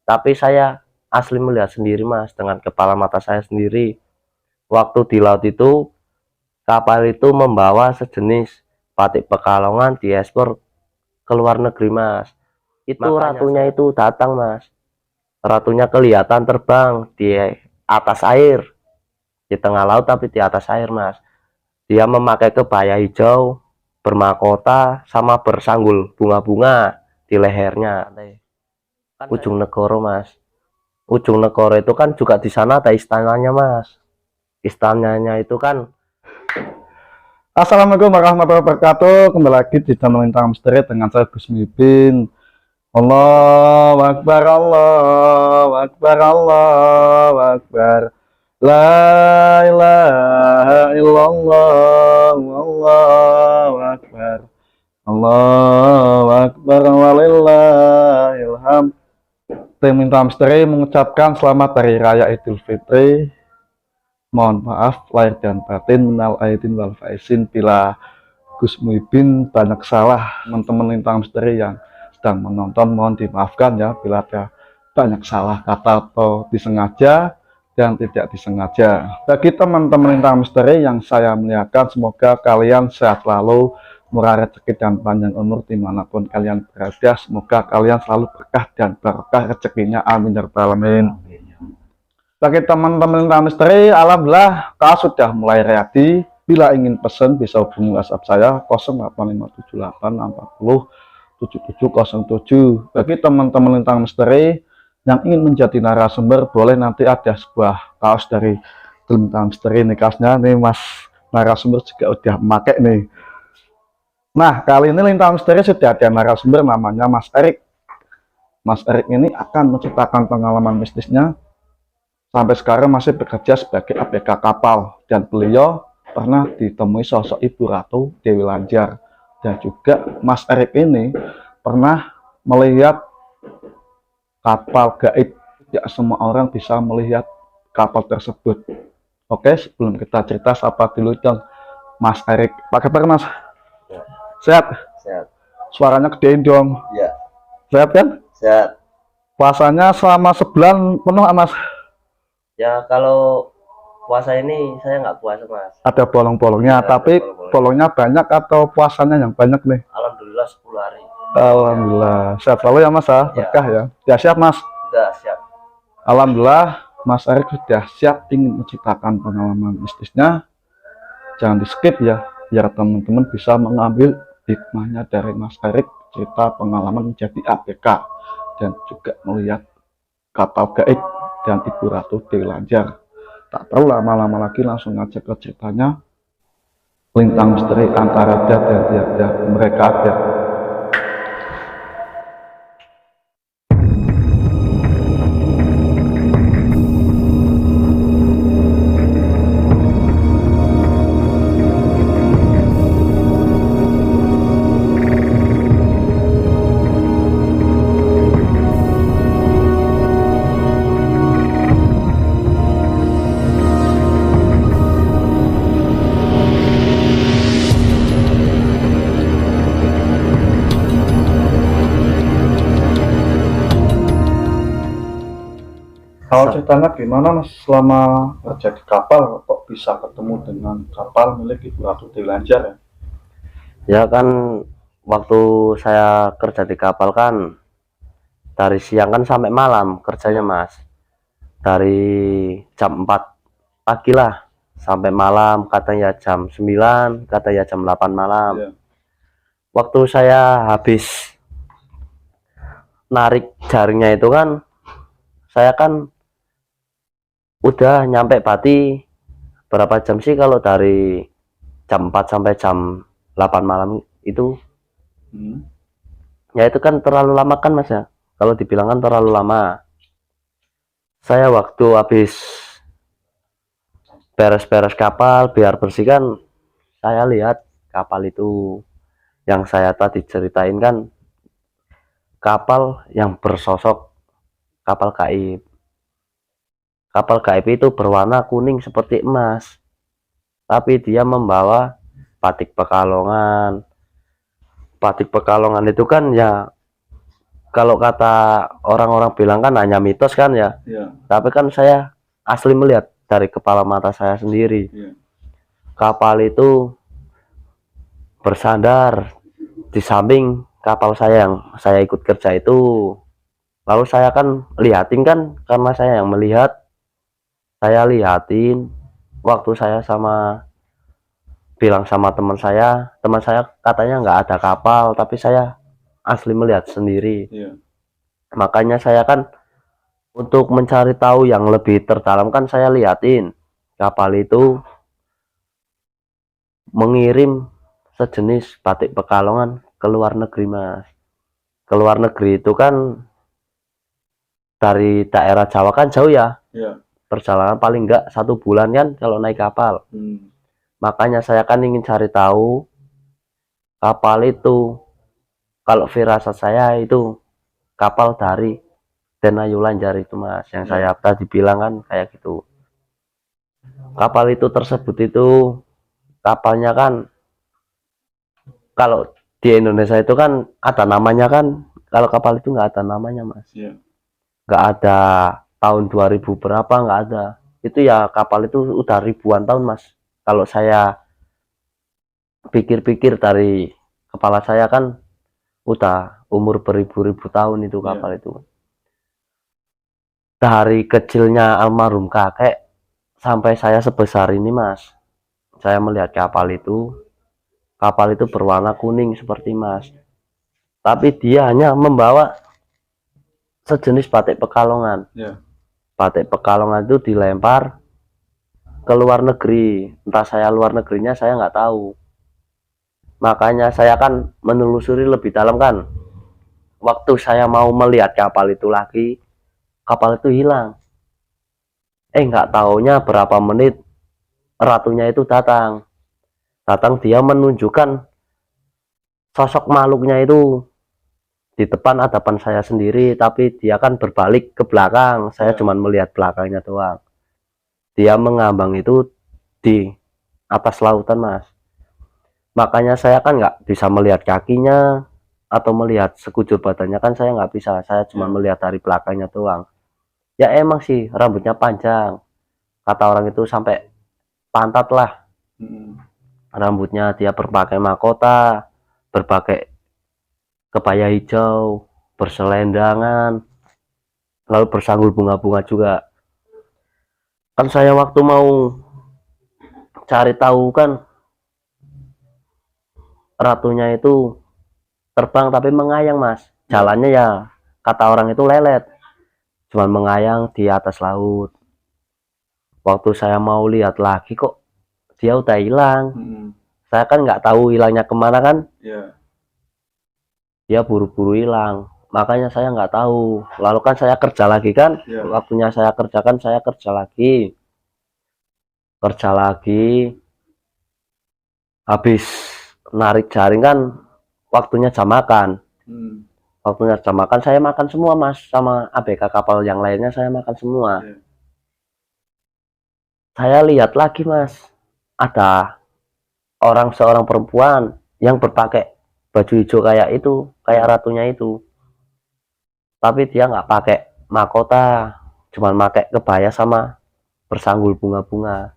Tapi saya asli melihat sendiri Mas, dengan kepala mata saya sendiri. Waktu di laut itu, kapal itu membawa sejenis batik Pekalongan diekspor ke luar negeri Mas. Itu ratunya itu datang Mas. Ratunya kelihatan terbang di atas air, di tengah laut tapi di atas air Mas. Dia memakai kebaya hijau, bermahkota, sama bersanggul bunga-bunga di lehernya. Ujung Negoro Mas. Ujung Negoro itu kan juga di sana ada istananya Mas. Istananya itu kan. Assalamualaikum warahmatullahi wabarakatuh. Kembali lagi di channel Lintang Misteri dengan saya Gus Mipin. Allahu Akbar, Allahu Akbar, Allahu Akbar. La ilaha illallah, Allahu Akbar. Allahu Akbar walillahil hamd. Tim Lintang Misteri mengucapkan selamat Hari Raya Idul Fitri. Mohon maaf lahir dan batin, minal aidin wal faizin bila Gus Muhyiddin banyak salah. Teman-teman Lintang Misteri yang sedang menonton mohon dimaafkan ya bila ada banyak salah kata atau disengaja dan tidak disengaja. Bagi teman-teman Lintang Misteri yang saya muliakan, semoga kalian sehat selalu, murah rezeki dan panjang umur dimanapun kalian berada. Semoga kalian selalu berkah dan berkah rezekinya, amin ya rabbal alamin. Bagi teman-teman Lintang Misteri, alhamdulillah kaos sudah mulai ready. Bila ingin pesan bisa hubungi WhatsApp saya 085784077707. Bagi teman-teman Lintang Misteri yang ingin menjadi narasumber, boleh nanti ada sebuah kaos dari Lintang Misteri. Nih kaosnya nih Mas narasumber juga udah memakai nih. Nah, kali ini Lintang Misteri sudah ada narasumber namanya Mas Erik. Mas Erik ini akan menceritakan pengalaman mistisnya. Sampai sekarang masih bekerja sebagai ABK kapal, dan beliau pernah ditemui sosok Ibu Ratu Dewi Lanjar. Dan juga Mas Erik ini pernah melihat kapal gaib. Tidak semua orang bisa melihat kapal tersebut. Oke, sebelum kita cerita, sapa dulu dong Mas Erik. Apa kabar Mas? Ya. Sehat? Sehat. Suaranya gedein dong. Ya. Sehat kan? Sehat. Puasanya selama sebulan penuh Mas? Ya kalau puasa ini saya nggak puasa Mas. Ada bolong-bolongnya, Ya, tapi bolongnya banyak atau puasanya yang banyak nih? Alhamdulillah 10 hari. Alhamdulillah, sehat selalu ya Mas ya, berkah ya. Ya siap Mas. Sudah siap. Alhamdulillah, Mas Erik sudah siap ingin menceritakan pengalaman mistisnya. Jangan di skip ya, biar teman-teman bisa mengambil hikmahnya dari Mas Erik cerita pengalaman menjadi ABK dan juga melihat kapal gaib dan Ibu Ratu Dewi Lanjar. Tak perlu lama-lama lagi, langsung aja ke ceritanya. Lintang Misteri antara ada dan tiada, mereka ada. Kalau ceritanya gimana Mas selama kerja di kapal kok bisa ketemu dengan kapal milik Ibu Ratu Dewi Lanjar ya? Ya kan waktu saya kerja di kapal kan dari siang kan sampai malam kerjanya Mas. Dari jam 4 pagi lah sampai malam, katanya jam 9, katanya jam 8 malam. Iya. Waktu saya habis narik jaringnya itu kan, saya kan udah nyampe Pati berapa jam sih kalau dari jam 4 sampai jam 8 malam itu? Ya itu kan terlalu lama kan Mas ya, kalau dibilang kan terlalu lama. Saya waktu habis beres-beres kapal biar bersih kan, saya lihat kapal itu yang saya tadi ceritain kan, kapal yang bersosok kapal gaib. Kapal gaib itu berwarna kuning seperti emas, tapi dia membawa batik Pekalongan. Batik Pekalongan itu kan ya kalau kata orang-orang bilang kan hanya mitos kan ya, Ya. tapi kan saya asli melihat dari kepala mata saya sendiri. Ya. Kapal itu bersandar di samping kapal saya yang saya ikut kerja itu. Lalu saya kan lihatin kan, karena saya yang melihat, saya lihatin waktu saya bilang sama teman saya katanya nggak ada kapal, tapi saya asli melihat sendiri. Ya. Makanya saya kan untuk mencari tahu yang lebih terdalam kan saya lihatin kapal itu mengirim sejenis batik Pekalongan ke luar negeri, Mas. Ke luar negeri itu kan dari daerah Jawa kan jauh ya. Ya. Perjalanan paling enggak 1 bulan kan kalau naik kapal. Makanya saya kan ingin cari tahu kapal itu, kalau firasat saya itu kapal dari Denayu Lanjar itu, Mas, yang saya tadi bilang kan kayak gitu. Kapal itu tersebut itu kapalnya kan kalau di Indonesia itu kan ada namanya kan, kalau kapal itu nggak ada namanya, Mas. Nggak ada tahun 2000 berapa, nggak ada. Itu ya kapal itu udah ribuan tahun, Mas. Kalau saya pikir-pikir dari kepala saya kan udah umur beribu-ribu tahun itu kapal itu. Dari kecilnya almarhum kakek sampai saya sebesar ini, Mas, saya melihat kapal itu berwarna kuning seperti Mas, tapi dia hanya membawa sejenis batik Pekalongan. Batik Pekalongan itu dilempar ke luar negeri, entah saya luar negerinya saya nggak tahu. Makanya saya kan menelusuri lebih dalam kan, waktu saya mau melihat kapal itu lagi, kapal itu hilang. Nggak taunya berapa menit ratunya itu datang. Dia menunjukkan sosok makhluknya itu di depan hadapan saya sendiri, tapi dia kan berbalik ke belakang. Saya cuma melihat belakangnya doang. Dia mengambang itu di atas lautan, Mas. Makanya saya kan nggak bisa melihat kakinya atau melihat sekujur badannya kan, saya nggak bisa. Saya cuma melihat dari belakangnya doang. Ya emang sih rambutnya panjang, kata orang itu sampai pantat lah. Rambutnya dia berpakai mahkota, berpakai kebaya hijau, berselendangan, lalu bersanggul bunga-bunga juga. Kan saya waktu mau cari tahu kan, ratunya itu terbang tapi mengayang, Mas. Jalannya ya kata orang itu lelet, cuman mengayang di atas laut. Waktu saya mau lihat lagi kok dia udah hilang. Saya kan nggak tahu hilangnya kemana kan. Dia buru-buru hilang, makanya saya nggak tahu. Lalu kan saya kerja lagi kan, waktunya saya kerjakan, saya kerja lagi, habis narik jaring kan waktunya jam makan. Saya makan semua, Mas, sama ABK kapal yang lainnya saya makan semua. Saya lihat lagi, Mas, ada seorang perempuan yang berpakai baju hijau kayak itu, kayak ratunya itu, tapi dia nggak pakai mahkota, cuman pakai kebaya sama bersanggul bunga-bunga.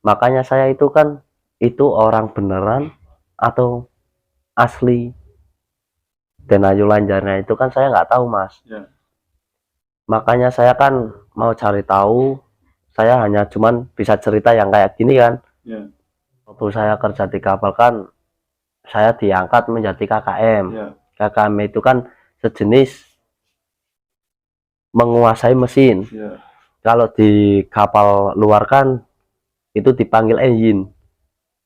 Makanya saya itu kan, itu orang beneran atau asli Denayu Lanjarnya itu kan saya nggak tahu, Mas. Makanya saya kan mau cari tahu, saya hanya cuman bisa cerita yang kayak gini kan. Waktu saya kerja di kapal kan, saya diangkat menjadi KKM. KKM itu kan sejenis menguasai mesin. Kalau di kapal luar kan itu dipanggil engine.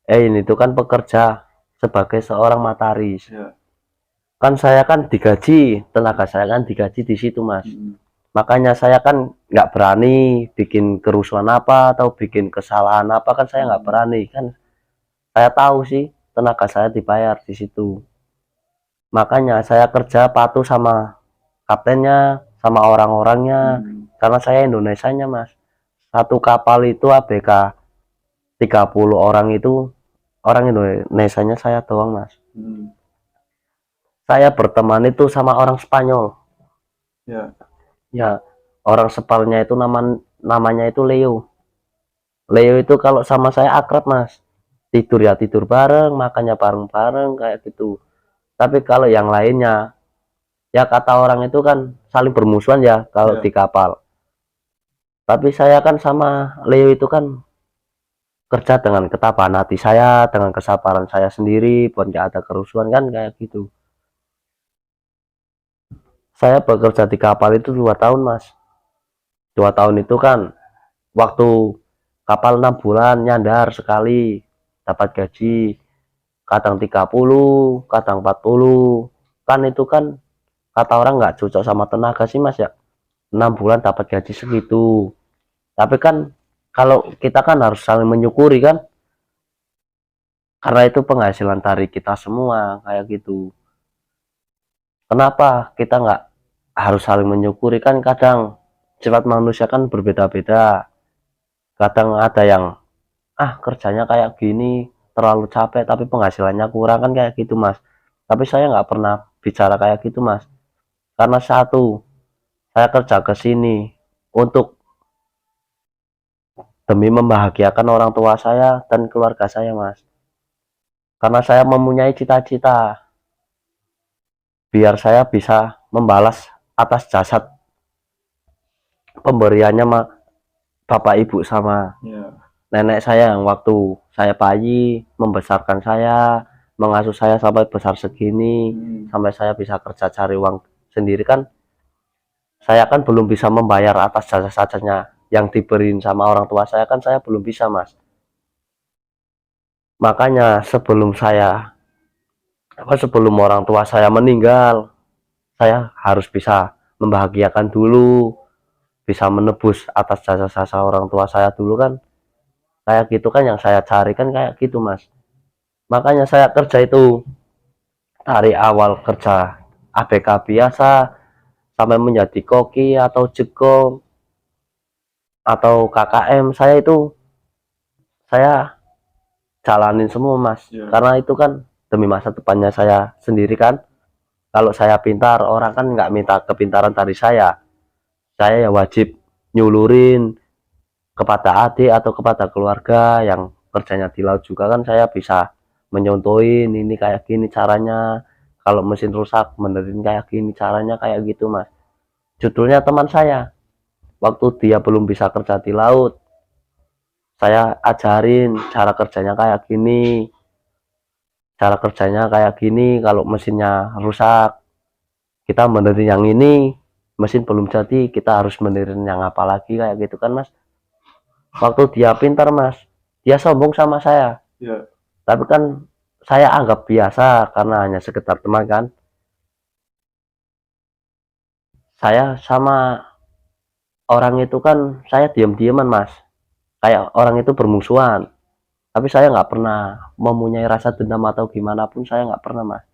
Engine itu kan pekerja sebagai seorang mataris. Kan saya kan digaji, tenaga saya kan digaji di situ, Mas. Makanya saya kan nggak berani bikin kerusuhan apa atau bikin kesalahan apa, kan saya nggak berani kan. Saya tahu sih tenaga saya dibayar di situ. Makanya saya kerja patuh sama kaptennya, sama orang-orangnya, karena saya Indonesianya, Mas. Satu kapal itu ABK 30 orang itu orang Indonesianya saya doang, Mas. saya berteman itu sama orang Spanyol. Ya. Ya, orang Spanyolnya itu namanya itu Leo. Leo itu kalau sama saya akrab, Mas. Tidur ya tidur bareng, makannya bareng-bareng kayak gitu. Tapi kalau yang lainnya, ya kata orang itu kan saling bermusuhan ya kalau Ya. di kapal. Tapi saya kan sama Leo itu kan kerja dengan ketabahan hati saya, dengan kesabaran saya sendiri, buat nggak ada kerusuhan kan kayak gitu. Saya bekerja di kapal itu 2 tahun, Mas. 2 tahun itu kan waktu kapal 6 bulan nyandar sekali, dapat gaji kadang 30, kadang 40. Kan itu kan kata orang nggak cocok sama tenaga sih, Mas, ya. 6 bulan dapat gaji segitu. Tapi kan kalau kita kan harus saling menyukuri kan, karena itu penghasilan dari kita semua kayak gitu. Kenapa kita nggak harus saling menyukuri? Kan kadang sifat manusia kan berbeda-beda. Kadang ada yang kerjanya kayak gini terlalu capek tapi penghasilannya kurang kan kayak gitu, Mas. Tapi saya nggak pernah bicara kayak gitu, Mas. Karena satu, saya kerja ke sini untuk demi membahagiakan orang tua saya dan keluarga saya, Mas. Karena saya mempunyai cita-cita biar saya bisa membalas atas jasad pemberiannya bapak ibu sama Ya. nenek saya yang waktu saya bayi membesarkan saya, mengasuh saya sampai besar segini, sampai saya bisa kerja cari uang sendiri kan. Saya kan belum bisa membayar atas jasa-jasanya yang diberiin sama orang tua saya kan saya belum bisa, Mas. Makanya sebelum orang tua saya meninggal, saya harus bisa membahagiakan dulu, bisa menebus atas jasa-jasa orang tua saya dulu kan. Kayak gitu kan yang saya cari kan kayak gitu, Mas. Makanya saya kerja itu dari awal kerja ABK biasa sampai menjadi koki atau jegong atau KKM, saya jalanin semua, Mas. Ya. Karena itu kan demi masa depannya saya sendiri kan. Kalau saya pintar, orang kan nggak minta kepintaran dari saya. Saya ya wajib nyulurin kepada adik atau kepada keluarga yang kerjanya di laut juga kan saya bisa menyontohin ini kayak gini caranya, kalau mesin rusak benerin kayak gini caranya kayak gitu, Mas. Judulnya teman saya waktu dia belum bisa kerja di laut, saya ajarin cara kerjanya kayak gini. Kalau mesinnya rusak kita benerin yang ini, mesin belum jadi kita harus benerin yang apa lagi kayak gitu kan, Mas. Waktu dia pintar, Mas, dia sombong sama saya. Ya. Tapi kan saya anggap biasa karena hanya sekedar teman kan. Saya sama orang itu kan saya diam-diaman, Mas. Kayak orang itu bermusuhan. Tapi saya nggak pernah mempunyai rasa dendam atau gimana pun saya nggak pernah, Mas.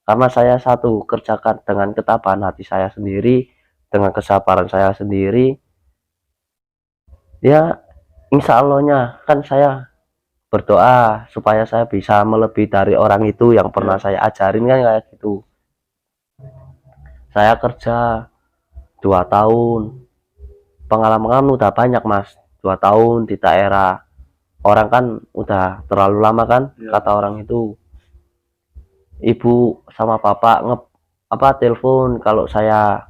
Karena saya satu kerjakan dengan ketabahan hati saya sendiri, dengan kesabaran saya sendiri. Ya, insya Allahnya kan saya berdoa supaya saya bisa melebihi dari orang itu yang pernah saya ajarin kan kayak gitu. Saya kerja 2 tahun, pengalaman kan udah banyak, Mas. 2 tahun di daerah, orang kan udah terlalu lama kan. Kata orang itu ibu sama bapak telepon kalau saya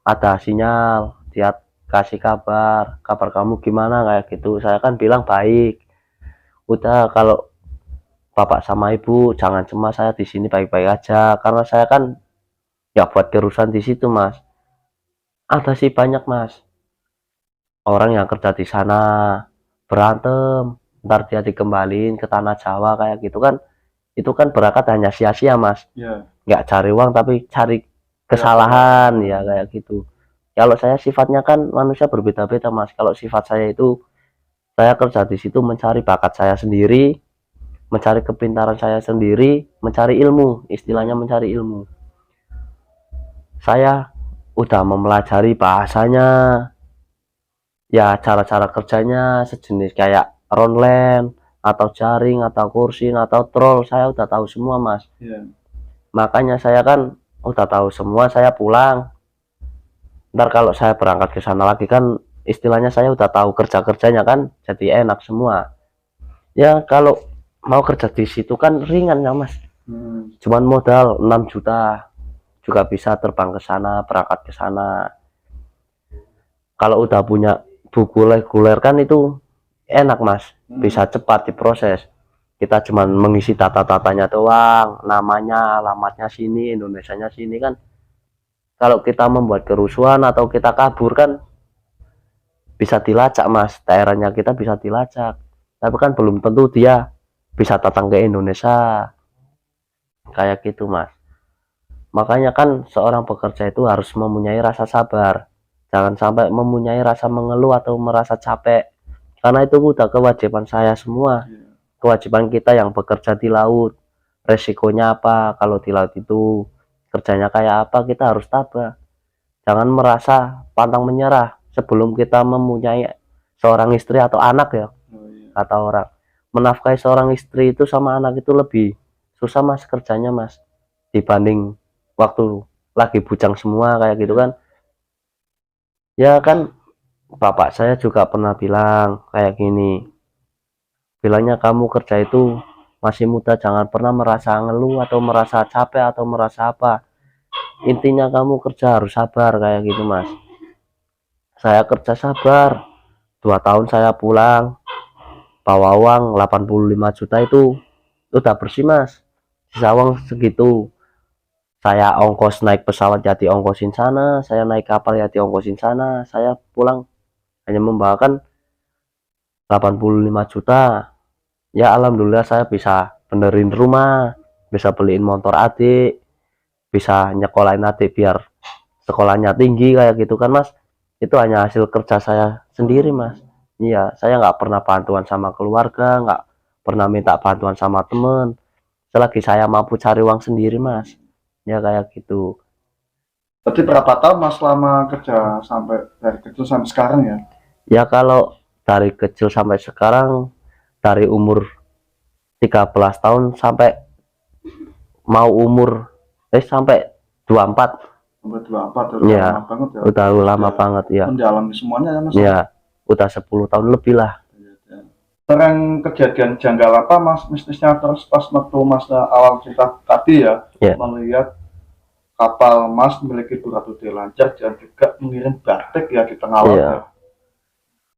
ada sinyal, dia kasih kabar kamu gimana kayak gitu. Saya kan bilang baik. Udah, kalau bapak sama ibu jangan cemas, saya di sini baik-baik aja. Karena saya kan ya buat kerusuhan di situ, Mas. Ada sih banyak, Mas, orang yang kerja di sana berantem, ntar dia dikembaliin ke tanah Jawa kayak gitu kan. Itu kan berangkat hanya sia-sia, Mas. Ya. Nggak cari uang tapi cari kesalahan ya kayak gitu. Kalau saya sifatnya kan manusia berbeda-beda, Mas. Kalau sifat saya itu saya kerja di situ mencari bakat saya sendiri, mencari kepintaran saya sendiri, mencari ilmu, istilahnya mencari ilmu. Saya udah mempelajari bahasanya, ya cara-cara kerjanya sejenis kayak ronlen atau jaring atau kursi atau troll, saya udah tahu semua, Mas. Ya. Makanya saya kan udah tahu semua, saya pulang. Ntar kalau saya berangkat ke sana lagi kan istilahnya saya udah tahu kerja-kerjanya kan, jadi enak semua. Ya kalau mau kerja di situ kan ringan ya Mas. Cuman modal 6 juta juga bisa terbang ke sana, berangkat ke sana. Kalau udah punya buku reguler kan itu enak Mas, bisa cepat diproses. Kita cuman mengisi data-datanya doang, namanya, alamatnya sini, Indonesianya sini kan. Kalau kita membuat kerusuhan atau kita kabur kan bisa dilacak Mas, daerahnya kita bisa dilacak. Tapi kan belum tentu dia bisa datang ke Indonesia. Kayak gitu Mas. Makanya kan seorang pekerja itu harus mempunyai rasa sabar. Jangan sampai mempunyai rasa mengeluh atau merasa capek. Karena itu udah kewajiban saya semua. Kewajiban kita yang bekerja di laut. Resikonya apa kalau di laut itu? Kerjanya kayak apa? Kita harus tabah. Jangan merasa pantang menyerah sebelum kita mempunyai seorang istri atau anak ya. Kata orang. Menafkahi seorang istri itu sama anak itu lebih susah Mas kerjanya Mas. Dibanding waktu lagi bujang semua kayak gitu kan. Ya kan bapak saya juga pernah bilang kayak gini, bilangnya kamu kerja itu masih muda, jangan pernah merasa ngeluh atau merasa capek atau merasa apa, intinya kamu kerja harus sabar kayak gitu Mas. Saya kerja sabar 2 tahun, saya pulang bawa uang 85 juta itu udah bersih Mas, sisa uang segitu. Saya ongkos naik pesawat ya diongkosin sana, saya naik kapal ya diongkosin sana, saya pulang hanya membawakan 85 juta. Ya alhamdulillah saya bisa benerin rumah, bisa beliin motor adik, bisa nyekolahin adik biar sekolahnya tinggi kayak gitu kan Mas. Itu hanya hasil kerja saya sendiri Mas. Iya, saya nggak pernah bantuan sama keluarga, nggak pernah minta bantuan sama temen. Selagi saya mampu cari uang sendiri Mas. Ya kayak gitu. Berarti berapa tahun Mas lama kerja sampai dari kecil sampai sekarang ya? Ya kalau dari kecil sampai sekarang, dari umur 13 tahun sampai mau umur sampai 24. Sampai 24 udah Ya, lama banget ya. udah lama Ya, banget ya. menjalani semuanya ya Mas. Ya, udah 10 tahun lebih lah. Sering kejadian janggal apa Mas bisnisnya terus pas waktu Mas awal cerita tadi ya, Ya. melihat kapal Mas memiliki durasi lancar dan juga mengirim batik ya di tengah laut Iya. ya.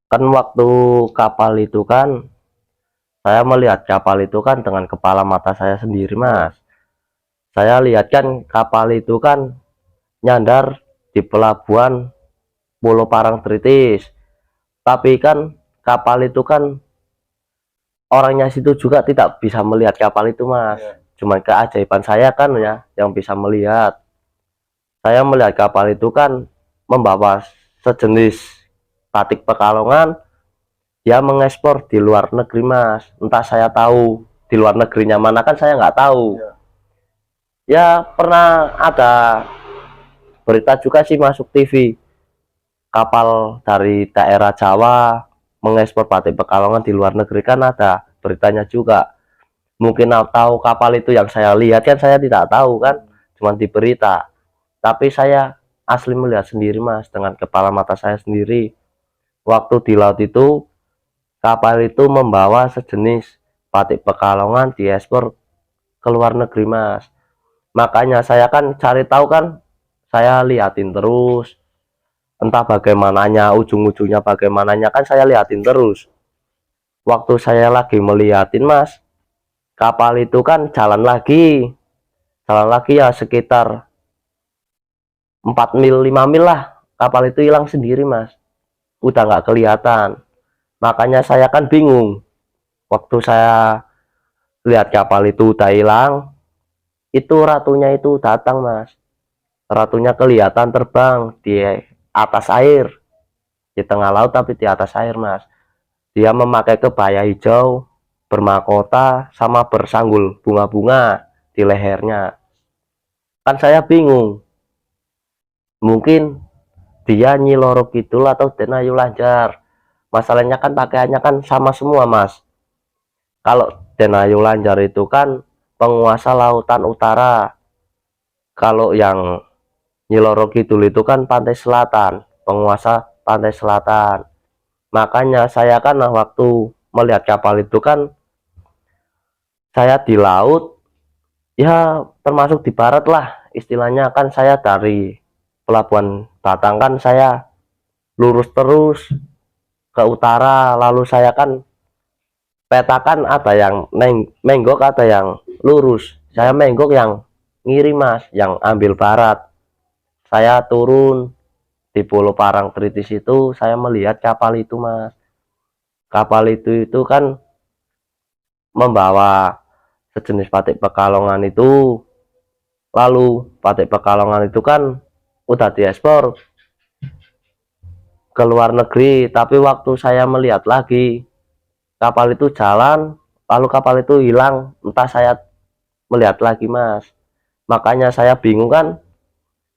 Kan waktu kapal itu kan saya melihat kapal itu kan dengan kepala mata saya sendiri Mas. Saya lihat kan kapal itu kan nyandar di pelabuhan Pulau Parangtritis. Tapi kan kapal itu kan orangnya situ juga tidak bisa melihat kapal itu Mas. Iya. Cuman keajaiban saya kan ya yang bisa melihat. Saya melihat kapal itu kan membawa sejenis batik Pekalongan, dia mengekspor di luar negeri Mas. Entah saya tahu di luar negerinya mana kan saya nggak tahu. Iya. Ya pernah ada berita juga sih masuk TV, kapal dari daerah Jawa mengekspor batik Pekalongan di luar negeri kan ada beritanya juga. Mungkin tahu kapal itu yang saya lihat kan saya tidak tahu kan, cuma di berita. Tapi saya asli melihat sendiri Mas dengan kepala mata saya sendiri. Waktu di laut itu kapal itu membawa sejenis batik Pekalongan diekspor ke luar negeri Mas. Makanya saya kan cari tahu kan, saya liatin terus. Entah bagaimananya, ujung-ujungnya bagaimananya kan saya liatin terus. Waktu saya lagi meliatin Mas, kapal itu kan jalan lagi ya sekitar 4 mil 5 mil lah, kapal itu hilang sendiri Mas, udah nggak kelihatan. Makanya saya kan bingung waktu saya lihat kapal itu udah hilang, itu ratunya itu datang Mas, ratunya kelihatan terbang di atas air, di tengah laut tapi di atas air Mas. Dia memakai kebaya hijau bermahkota sama bersanggul bunga-bunga di lehernya. Kan saya bingung, mungkin dia Nyi Loro Kidul atau Den Ayu Lanjar. Masalahnya kan pakaiannya kan sama semua Mas. Kalau Den Ayu Lanjar itu kan penguasa lautan utara, Kalau yang Nyi Loro Kidul itu kan pantai selatan, penguasa pantai selatan. Makanya saya kan waktu melihat kapal itu kan saya di laut, ya termasuk di barat lah istilahnya. Kan saya dari Pelabuhan Batang kan saya lurus terus ke utara, lalu saya kan petakan ada yang menggok, ada yang lurus. Saya menggok yang ngiri mas, yang ambil barat. Saya turun di Pulau Parangtritis itu, saya melihat kapal itu mas. Kapal itu kan membawa sejenis batik Pekalongan itu. Lalu batik Pekalongan itu kan udah diekspor ke luar negeri, tapi waktu saya melihat lagi kapal itu jalan, lalu kapal itu hilang, entah saya melihat lagi mas. Makanya saya bingung kan,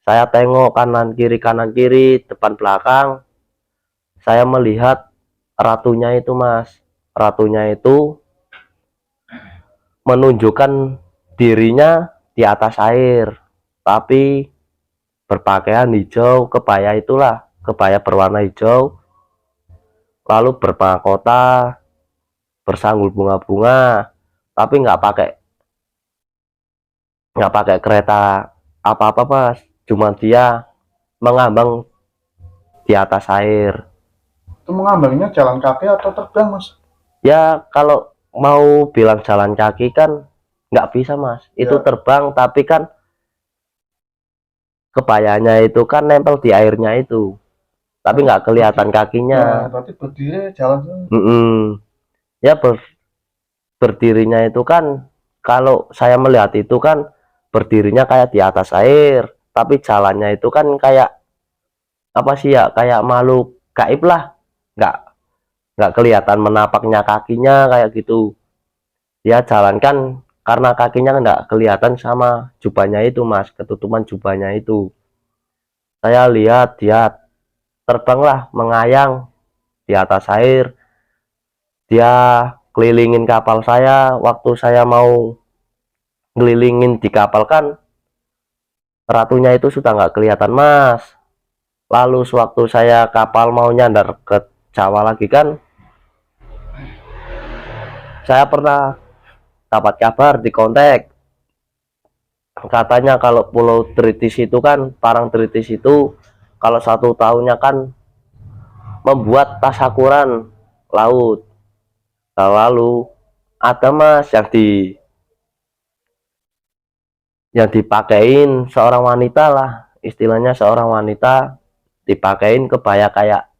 saya tengok kanan kiri depan belakang, saya melihat ratunya itu mas. Ratunya itu menunjukkan dirinya di atas air, tapi berpakaian hijau, kebaya itulah, kebaya berwarna hijau, lalu bermahkota, bersanggul bunga-bunga, tapi nggak pakai kereta apa-apa mas, cuma dia mengambang di atas air. Itu mengambangnya jalan kaki atau terbang mas? Ya kalau mau bilang jalan kaki kan nggak bisa mas, itu Ya. terbang, tapi kan kebayanya itu kan nempel di airnya itu, tapi nggak kelihatan kakinya. Berarti berdiri jalan. Ya berdirinya itu kan, kalau saya melihat itu kan berdirinya kayak di atas air, tapi jalannya itu kan kayak apa sih ya, kayak makhluk gaib lah, nggak nggak kelihatan menapaknya kakinya kayak gitu. Dia jalan kan karena kakinya nggak kelihatan sama jubahnya itu mas, ketutupan jubahnya itu. Saya lihat dia terbanglah mengayang di atas air, dia kelilingin kapal saya. Waktu saya mau ngelilingin di kapal kan ratunya itu sudah nggak kelihatan mas. Lalu sewaktu saya kapal mau nyandar ke Jawa lagi kan, saya pernah dapat kabar di kontak, katanya kalau Pulau Tritis itu kan, Parangtritis itu kalau 1 tahunnya kan membuat tasyakuran laut. Nah, lalu ada mas yang dipakein seorang wanita lah, istilahnya seorang wanita dipakein kebaya kayak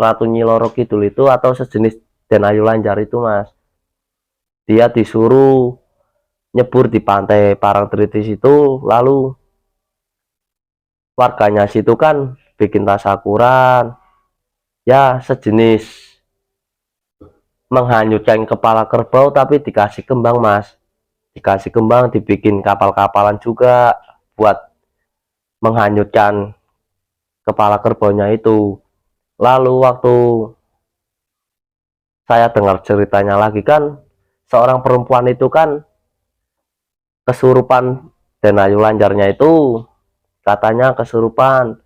Ratu Nyi Loro Kidul itu atau sejenis Den Ayu Lanjar itu mas. Dia disuruh nyebur di pantai Parangtritis itu, lalu warganya situ kan bikin tasyakuran, ya sejenis menghanyutkan kepala kerbau tapi dikasih kembang mas, dikasih kembang, dibikin kapal-kapalan juga buat menghanyutkan kepala kerbaunya itu. Lalu waktu saya dengar ceritanya lagi kan, seorang perempuan itu kan kesurupan, Den Ayu Lanjarnya itu katanya kesurupan.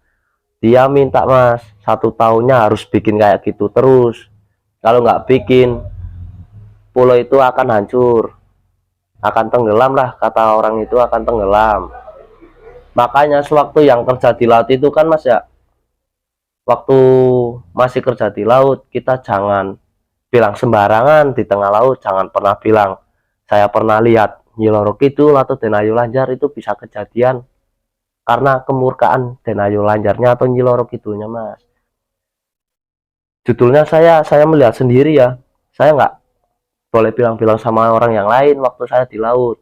Dia minta mas 1 tahunnya harus bikin kayak gitu terus, kalau nggak bikin pulau itu akan hancur, akan tenggelam lah, kata orang itu akan tenggelam. Makanya sewaktu yang kerja di laut itu kan mas ya, waktu masih kerja di laut kita jangan bilang sembarangan di tengah laut, jangan pernah bilang saya pernah lihat Nyi Loro Kidul atau Den Ayu Lanjar, itu bisa kejadian karena kemurkaan Den Ayu Lanjarnya atau Nyi Loro Kidulnya mas. Judulnya saya melihat sendiri ya, saya nggak boleh bilang-bilang sama orang yang lain waktu saya di laut.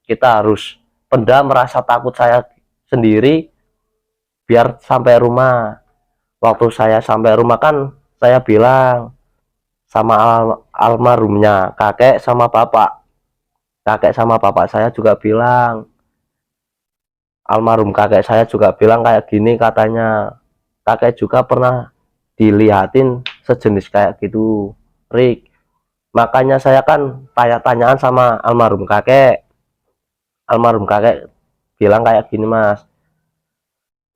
Kita harus pendam merasa takut saya sendiri biar sampai rumah. Waktu saya sampai rumah kan saya bilang sama almarhumnya kakek sama bapak. Kakek sama bapak saya juga bilang, almarhum kakek saya juga bilang kayak gini katanya, kakek juga pernah dilihatin sejenis kayak gitu Rick. Makanya saya kan tanya-tanyaan sama almarhum kakek bilang kayak gini mas,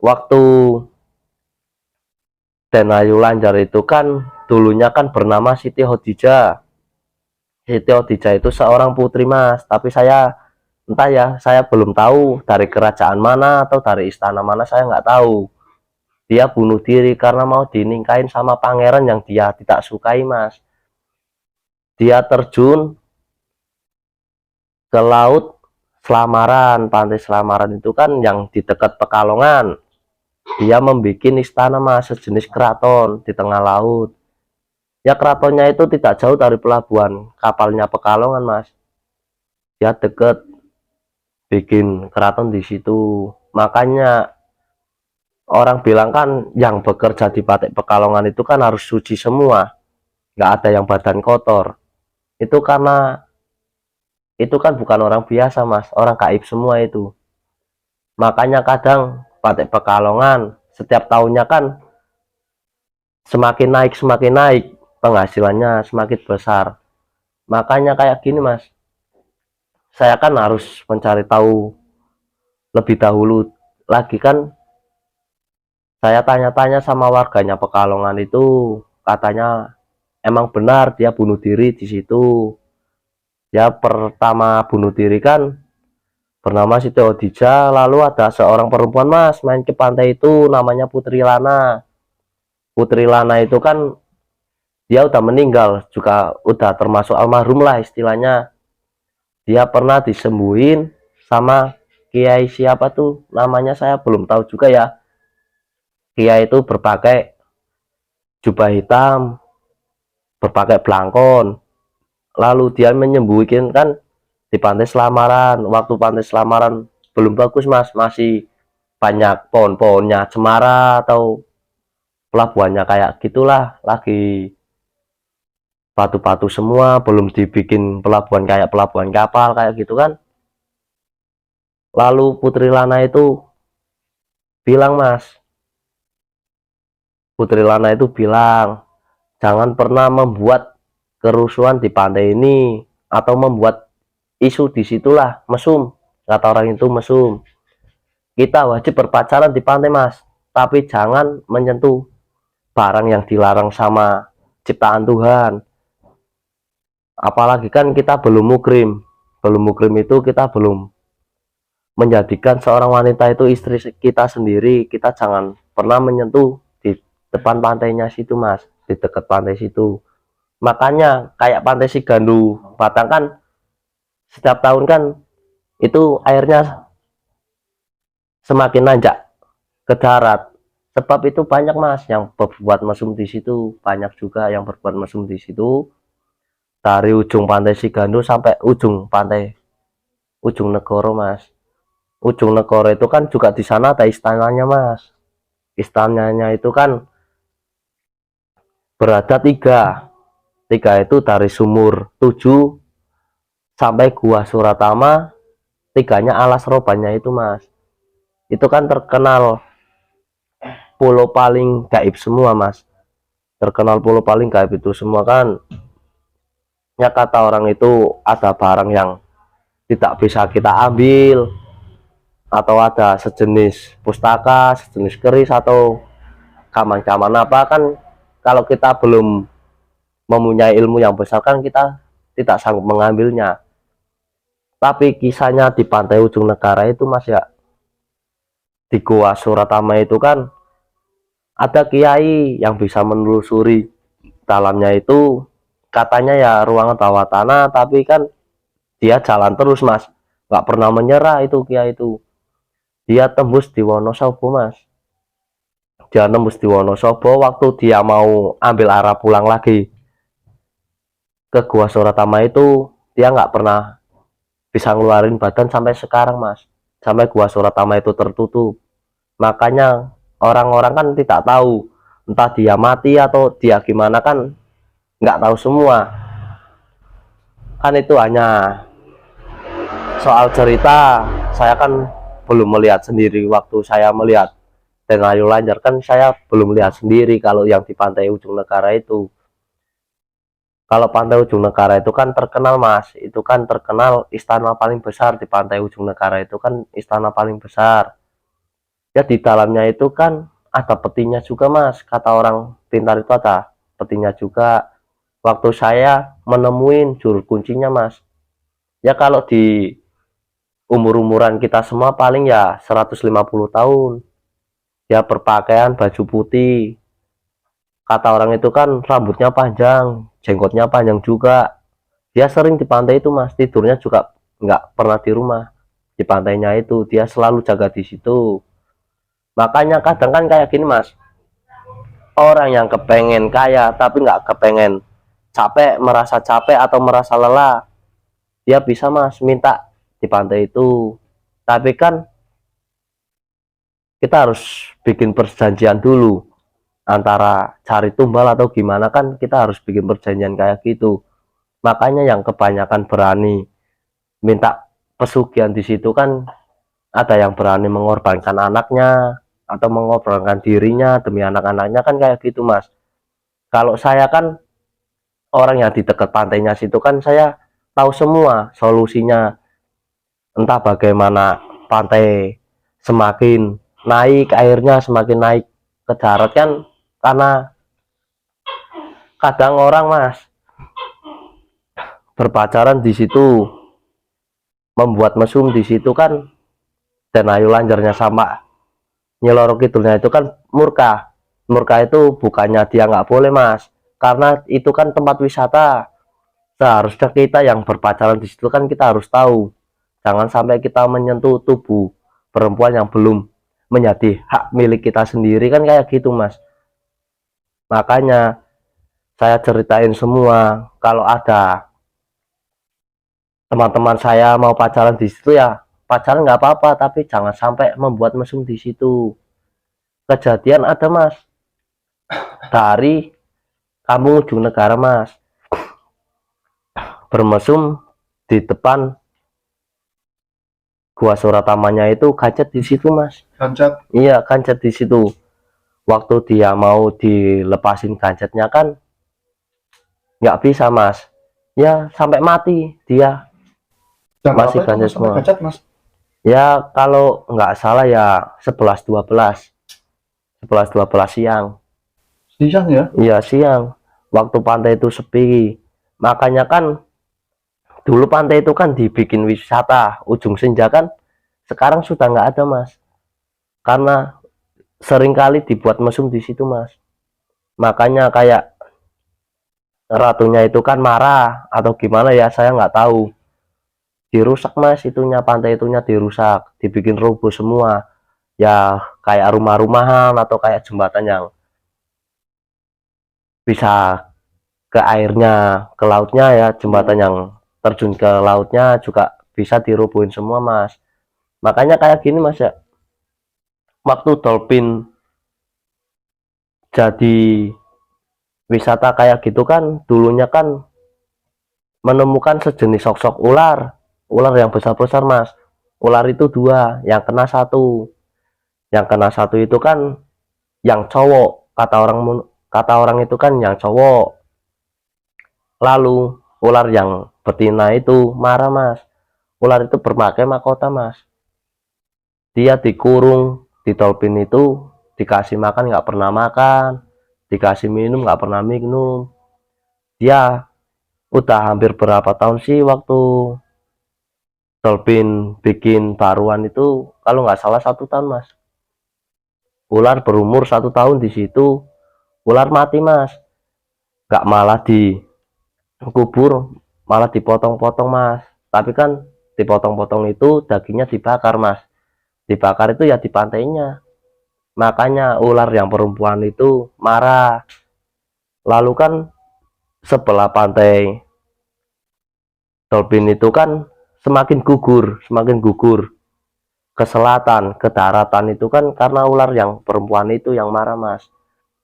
waktu Den Ayu Lanjar itu kan dulunya kan bernama Siti Khadijah. Siti Khadijah itu seorang putri mas, tapi saya entah ya, saya belum tahu dari kerajaan mana atau dari istana mana, saya nggak tahu. Dia bunuh diri karena mau dinikahin sama pangeran yang dia tidak sukai mas. Dia terjun ke laut Selamaran, pantai Selamaran itu kan yang di dekat Pekalongan. Dia membuat istana mas, sejenis keraton di tengah laut. Ya keratonnya itu tidak jauh dari pelabuhan kapalnya Pekalongan mas. Dia deket bikin keraton di situ. Makanya orang bilang kan yang bekerja di Batik Pekalongan itu kan harus suci semua, nggak ada yang badan kotor. Itu karena itu kan bukan orang biasa mas, orang gaib semua itu. Makanya kadang Batik Pekalongan setiap tahunnya kan semakin naik penghasilannya, semakin besar. Makanya kayak gini mas, saya kan harus mencari tahu lebih dahulu lagi kan. Saya tanya-tanya sama warganya Pekalongan itu, katanya emang benar dia bunuh diri di situ. Ya pertama bunuh diri kan bernama Siti Khadijah, lalu ada seorang perempuan mas main ke pantai itu namanya Putri Lana. Putri Lana itu kan dia udah meninggal juga, udah termasuk almarhum lah istilahnya. Dia pernah disembuhin sama kiai siapa tuh namanya saya belum tahu juga ya. Kiai itu berpakai jubah hitam, berpakai belangkon, lalu dia menyembuhkan kan di pantai Selamaran. Waktu pantai Selamaran belum bagus mas, masih banyak pohon-pohonnya cemara atau pelabuhannya kayak gitulah, lagi batu-batu semua, belum dibikin pelabuhan kayak pelabuhan kapal kayak gitu kan. Lalu Putri Lana itu bilang mas, Putri Lana itu bilang jangan pernah membuat kerusuhan di pantai ini atau membuat isu disitulah, mesum, kata orang itu mesum. Kita wajib berpacaran di pantai mas, tapi jangan menyentuh barang yang dilarang sama ciptaan Tuhan. Apalagi kan kita belum mukrim itu kita belum menjadikan seorang wanita itu istri kita sendiri. Kita jangan pernah menyentuh di depan pantainya situ mas, di dekat pantai situ. Makanya kayak pantai Sigandu Batang kan setiap tahun kan itu airnya semakin nanjak ke darat, sebab itu banyak mas yang berbuat mesum di situ, banyak juga yang berbuat mesum di situ. Dari ujung pantai Sigandu sampai ujung pantai ujung Negoro mas. Ujung Negoro itu kan juga di sana ada istananya mas. Istananya itu kan berada tiga itu dari sumur 7 sampai gua Suratama, tiganya alas robannya itu mas. Itu kan terkenal pulau paling gaib semua mas, terkenal pulau paling gaib itu semua kan. Ya kata orang itu ada barang yang tidak bisa kita ambil, atau ada sejenis pustaka, sejenis keris atau kaman-kaman apa kan, kalau kita belum mempunyai ilmu yang besar kan kita tidak sanggup mengambilnya. Tapi kisahnya di pantai ujung negara itu mas ya, di gua Suratama itu kan ada kiai yang bisa menelusuri dalamnya itu, katanya ya ruangan bawah tanah, tapi kan dia jalan terus mas, nggak pernah menyerah itu kiai itu. Dia tembus di Wonosobo mas, dia tembus di Wonosobo. Waktu dia mau ambil arah pulang lagi ke gua Suratama itu, dia nggak pernah bisa ngeluarin badan sampai sekarang mas, sampai gua Suratama itu tertutup. Makanya orang-orang kan tidak tahu entah dia mati atau dia gimana kan, nggak tahu semua kan. Itu hanya soal cerita, saya kan belum melihat sendiri. Waktu saya melihat Den Ayu Lanjar kan saya belum lihat sendiri kalau yang di pantai ujung negara itu. Kalau pantai Ujung Negara itu kan terkenal mas, itu kan terkenal istana paling besar di pantai Ujung Negara, itu kan istana paling besar ya. Di dalamnya itu kan ada petinya juga mas, kata orang pintar itu ada petinya juga. Waktu saya menemuin juru kuncinya mas, ya kalau di umur-umuran kita semua paling ya 150 tahun. Dia berpakaian baju putih, kata orang itu kan rambutnya panjang, jenggotnya panjang juga. Dia sering di pantai itu mas, tidurnya juga nggak pernah di rumah, di pantainya itu dia selalu jaga di situ. Makanya kadang kan kayak gini mas, orang yang kepengen kaya tapi nggak kepengen capek, merasa capek atau merasa lelah, dia bisa mas minta di pantai itu. Tapi kan kita harus bikin perjanjian dulu, antara cari tumbal atau gimana kan kita harus bikin perjanjian kayak gitu. Makanya yang kebanyakan berani minta pesugihan di situ kan ada yang berani mengorbankan anaknya atau mengorbankan dirinya demi anak-anaknya kan kayak gitu mas. Kalau saya kan orang yang di dekat pantainya situ kan saya tahu semua solusinya, entah bagaimana pantai semakin naik airnya, semakin naik ke darat kan, karena kadang orang mas berpacaran di situ, membuat mesum di situ kan, dan ayu lanjarnya sama nyelorok kidulnya itu kan murka. Murka itu bukannya dia nggak boleh mas, karena itu kan tempat wisata. Seharusnya kita yang berpacaran di situ kan kita harus tahu, jangan sampai kita menyentuh tubuh perempuan yang belum menjadi hak milik kita sendiri kan kayak gitu mas. Makanya saya ceritain semua, kalau ada teman-teman saya mau pacaran di situ ya pacaran nggak apa-apa, tapi jangan sampai membuat mesum di situ. Kejadian ada mas, dari kampung Ujung Negara mas, bermesum di depan gua Suratamanya itu kancet di situ mas. Kancet. Iya kancet di situ. Waktu dia mau dilepasin kancetnya kan nggak bisa mas, ya sampai mati dia. Jam Masih berapa itu kancet mas sampai semua kancet mas? ya, kalau nggak salah ya 11.12 siang. Siang ya? Iya siang, waktu pantai itu sepi. Makanya kan dulu pantai itu kan dibikin wisata ujung senja kan, sekarang sudah nggak ada mas, karena seringkali dibuat mesum di situ mas. Makanya kayak ratunya itu kan marah atau gimana ya saya nggak tahu, dirusak mas itunya, pantai itunya dirusak, dibikin rubuh semua ya, kayak rumah-rumahan atau kayak jembatan yang bisa ke airnya, ke lautnya ya, jembatan yang terjun ke lautnya juga bisa dirubuhin semua mas. Makanya kayak gini mas ya, waktu dolphin jadi wisata kayak gitu kan, dulunya kan menemukan sejenis sok-sok ular, ular yang besar-besar mas. Ular itu dua, yang kena satu, yang kena satu itu kan yang cowok, kata orang itu kan yang cowok. Lalu ular yang betina itu marah mas, ular itu berpakai mahkota mas, dia dikurung di dolphin itu, dikasih makan nggak pernah makan, dikasih minum nggak pernah minum. Dia udah hampir berapa tahun sih waktu dolphin bikin baruan itu, kalau nggak salah 1 tahun mas. Ular berumur 1 tahun di situ, ular mati mas, nggak malah dikubur, malah dipotong-potong mas. Tapi kan dipotong-potong itu dagingnya dibakar mas, dibakar itu ya di pantainya. Makanya ular yang perempuan itu marah. Lalu kan sebelah pantai dolphin itu kan semakin gugur ke selatan, ke daratan itu kan karena ular yang perempuan itu yang marah mas.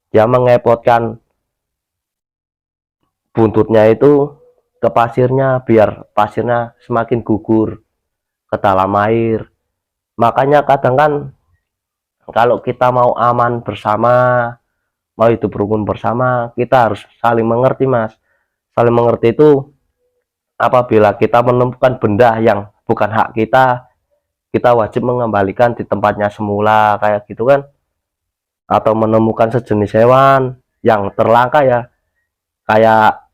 Dia mengepotkan buntutnya itu ke pasirnya biar pasirnya semakin gugur ke dalam air. Makanya kadang kan kalau kita mau aman bersama, mau hidup rukun bersama, kita harus saling mengerti mas, Saling mengerti itu apabila kita menemukan benda yang bukan hak kita, kita wajib mengembalikan di tempatnya semula kayak gitu kan. Atau menemukan sejenis hewan yang terlangka ya, kayak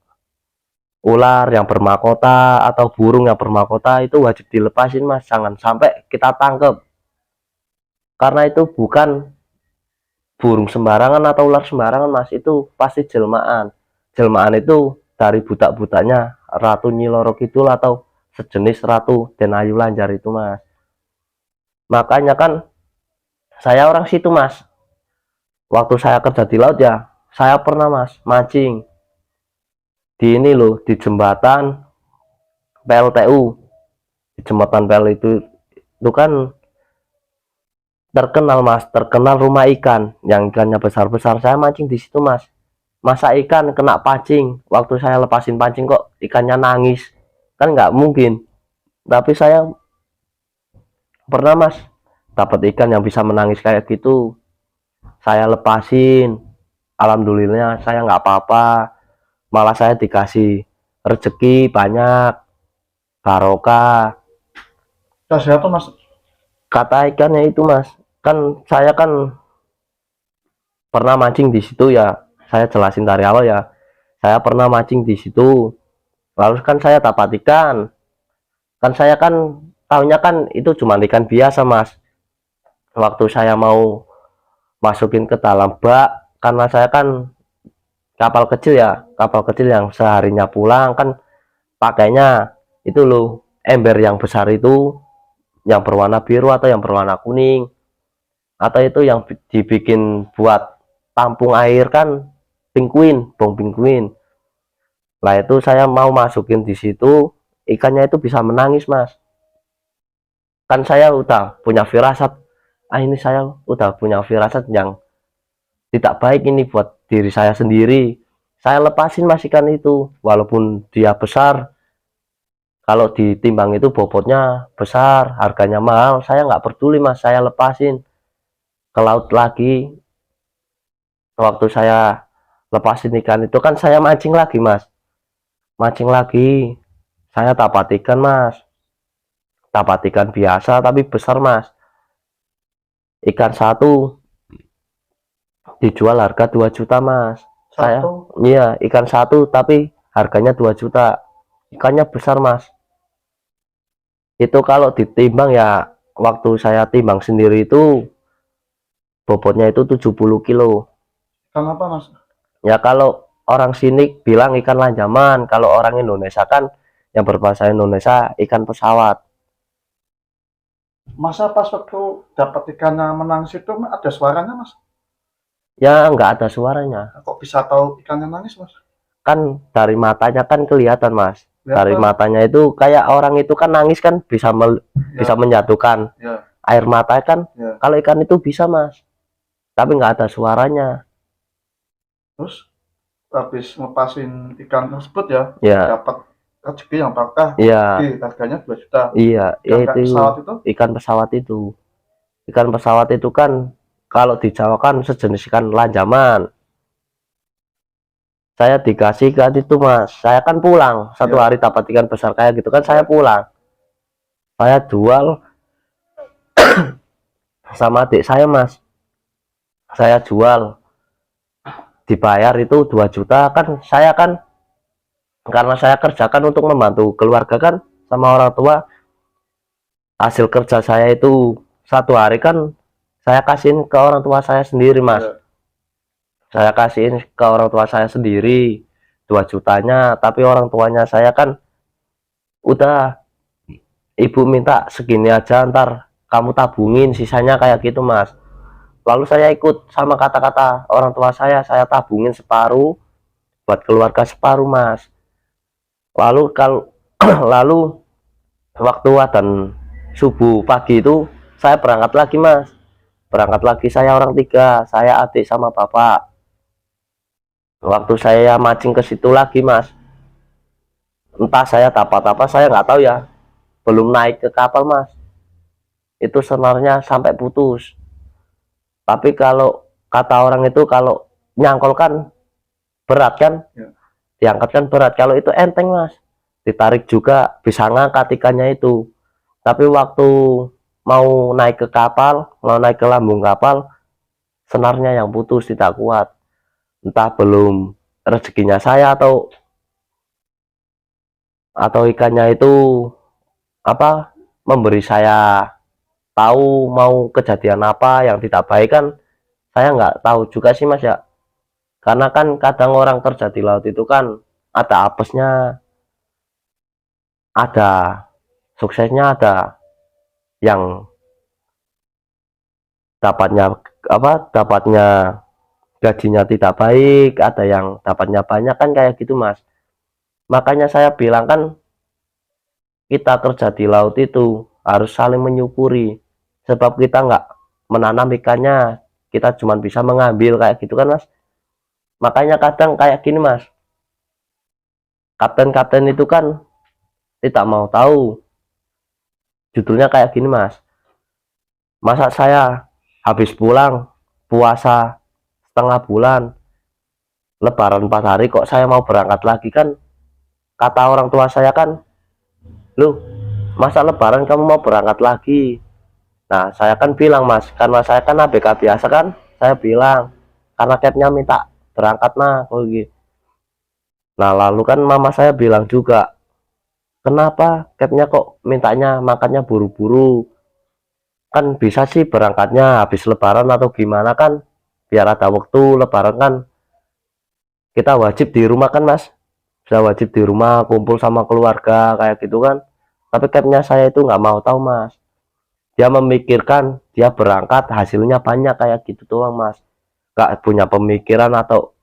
ular yang bermahkota atau burung yang bermahkota, itu wajib dilepasin mas, jangan sampai kita tangkep, karena itu bukan burung sembarangan atau ular sembarangan mas, itu pasti jelmaan. Jelmaan itu dari budak-budaknya Ratu Nyi Loro Kidul atau sejenis Ratu Den Ayu Lanjar itu mas. Makanya kan saya orang situ mas, waktu saya kerja di laut ya, saya pernah mas mancing di ini loh, di jembatan PLTU. Di jembatan PL itu kan terkenal mas, terkenal rumah ikan yang ikannya besar-besar. Saya mancing di situ mas, masa ikan kena pancing, waktu saya lepasin pancing kok ikannya nangis, kan nggak mungkin. Tapi saya pernah mas dapat ikan yang bisa menangis kayak gitu, saya lepasin, alhamdulillah saya nggak apa-apa, malah saya dikasih rezeki banyak, barokah. Siapa mas? Kata ikannya itu mas, kan saya kan pernah mancing di situ ya, saya jelasin dari awal ya, saya pernah mancing di situ, lalu kan saya dapat ikan, kan saya kan tahunya kan itu cuma ikan biasa mas. Waktu saya mau masukin ke dalam bak, karena saya kan kapal kecil ya, kapal kecil yang seharinya pulang kan pakainya itu loh, ember yang besar itu, yang berwarna biru atau yang berwarna kuning, atau itu yang dibikin buat tampung air kan, pingguin, bong pingguin. Lah itu saya mau masukin di situ, ikannya itu bisa menangis mas. Kan saya udah punya firasat, ini saya udah punya firasat yang tidak baik ini buat diri saya sendiri. Saya lepasin mas ikan itu, walaupun dia besar, kalau ditimbang itu bobotnya besar, harganya mahal, saya nggak peduli mas, saya lepasin ke laut lagi. Waktu saya lepasin ikan itu kan saya mancing lagi mas, mancing lagi, saya dapat ikan mas, dapat ikan biasa tapi besar mas. Ikan satu dijual harga 2 juta mas. Saya iya, ikan satu tapi harganya 2 juta, ikannya besar mas. Itu kalau ditimbang ya, waktu saya timbang sendiri itu bobotnya itu 70 kilo. Ikan apa mas? Ya kalau orang sini bilang ikan lanjaman, kalau orang Indonesia kan yang berbahasa Indonesia ikan pesawat. Masa pas waktu dapat ikannya menangis itu ada suaranya mas? Ya nggak ada suaranya. Kok bisa tahu ikannya nangis mas? Kan dari matanya kan kelihatan mas. Dari Kelihatan. matanya itu kayak orang itu kan nangis kan bisa bisa Ya, menjatuhkan ya, air mata kan. ya. Kalau ikan itu bisa mas, tapi nggak ada suaranya. Terus habis ngepasin ikan tersebut ya, Ya, dapat rezeki yang berkah. iya, Harganya 2 juta. iya, ya Ikan itu pesawat itu ikan pesawat itu. Ikan pesawat itu kan kalau di Jawa kan sejenis ikan lanjaman. Saya dikasih ikan itu mas, saya kan pulang satu Ya. hari dapat ikan besar kayak gitu kan, saya pulang, saya jual sama adik saya mas, saya jual, dibayar itu 2 juta kan. Saya kan karena saya kerjakan untuk membantu keluarga kan sama orang tua, hasil kerja saya itu satu hari kan saya kasihin ke orang tua saya sendiri mas. ya. Saya kasihin ke orang tua saya sendiri 2 jutanya, tapi orang tuanya saya kan udah, ibu minta segini aja, ntar kamu tabungin sisanya kayak gitu mas. Lalu saya ikut sama kata-kata orang tua saya tabungin separuh buat keluarga separuh mas. Lalu kalau lalu waktu adzan subuh pagi itu saya berangkat lagi mas, berangkat lagi, saya orang tiga, saya adik sama bapak. Waktu saya mancing ke situ lagi mas, entah saya dapat apa saya nggak tahu ya, belum naik ke kapal mas, itu senarnya sampai putus. Tapi kalau kata orang itu kalau nyangkol kan berat kan, Ya. diangkat kan berat. Kalau itu enteng mas, ditarik juga bisa ngangkat ikannya itu. Tapi waktu mau naik ke kapal, mau naik ke lambung kapal, senarnya yang putus, tidak kuat. Entah belum rezekinya saya atau ikannya itu apa memberi saya tahu mau kejadian apa yang tidak baik kan, saya nggak tahu juga sih mas ya. Karena kan kadang orang kerja di laut itu kan ada apesnya, ada suksesnya, ada yang dapatnya gajinya tidak baik, ada yang dapatnya banyak kan kayak gitu mas. Makanya saya bilang kan kita kerja di laut itu harus saling menyukuri, sebab kita nggak menanam ikannya, kita cuma bisa mengambil kayak gitu kan mas. Makanya kadang kayak gini mas, kapten-kapten itu kan tidak mau tahu judulnya kayak gini mas. Masa saya habis pulang puasa setengah bulan, lebaran 4 hari kok saya mau berangkat lagi kan, kata orang tua saya kan, lu masa lebaran kamu mau berangkat lagi. Nah saya kan bilang mas, karena saya kan ABK biasa kan, saya bilang karena capnya minta berangkat nah oh gitu. Nah lalu kan mama saya bilang juga, kenapa capnya kok mintanya makannya buru-buru, kan bisa sih berangkatnya habis lebaran atau gimana kan, biar ada waktu lebaran kan kita wajib di rumah kan mas, saya wajib di rumah kumpul sama keluarga kayak gitu kan. Tapi capnya saya itu nggak mau tahu mas, dia memikirkan dia berangkat hasilnya banyak kayak gitu doang mas, nggak punya pemikiran atau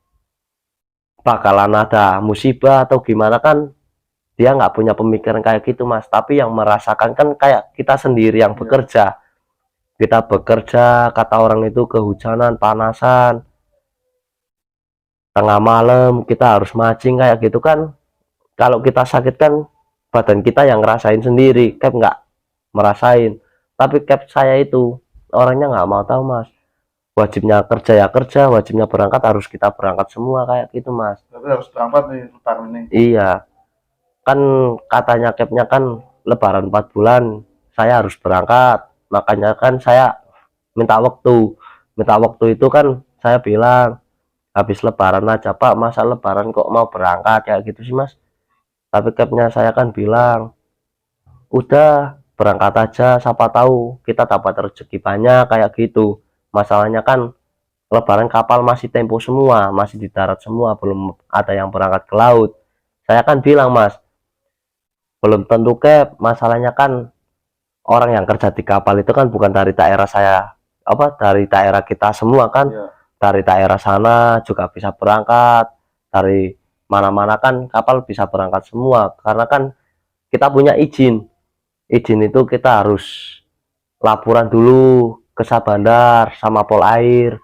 bakalan ada musibah atau gimana kan, dia nggak punya pemikiran kayak gitu mas. Tapi yang merasakan kan kayak kita sendiri yang bekerja, kita bekerja kata orang itu kehujanan panasan tengah malam kita harus mancing kayak gitu kan, kalau kita sakit kan badan kita yang ngerasain sendiri, cap nggak merasain. Tapi cap saya itu orangnya nggak mau tahu mas, wajibnya kerja ya kerja, wajibnya berangkat harus kita berangkat semua kayak gitu mas. Tapi harus berangkat nih lebaran ini. Iya kan, katanya capnya kan lebaran 4 bulan saya harus berangkat, makanya kan saya minta waktu itu kan saya bilang habis lebaran aja pak, masa lebaran kok mau berangkat kayak gitu sih mas. Tapi capnya saya kan bilang udah berangkat aja, siapa tahu kita dapat rezeki banyak kayak gitu. Masalahnya kan lebaran kapal masih tempo semua, masih di darat semua, belum ada yang berangkat ke laut. Saya kan bilang mas, belum tentu cap, masalahnya kan orang yang kerja di kapal itu kan bukan dari daerah saya, dari daerah kita semua kan. Dari daerah sana juga bisa berangkat, dari mana-mana kan kapal bisa berangkat semua, karena kan kita punya izin itu kita harus laporan dulu ke Sabandar sama Polair,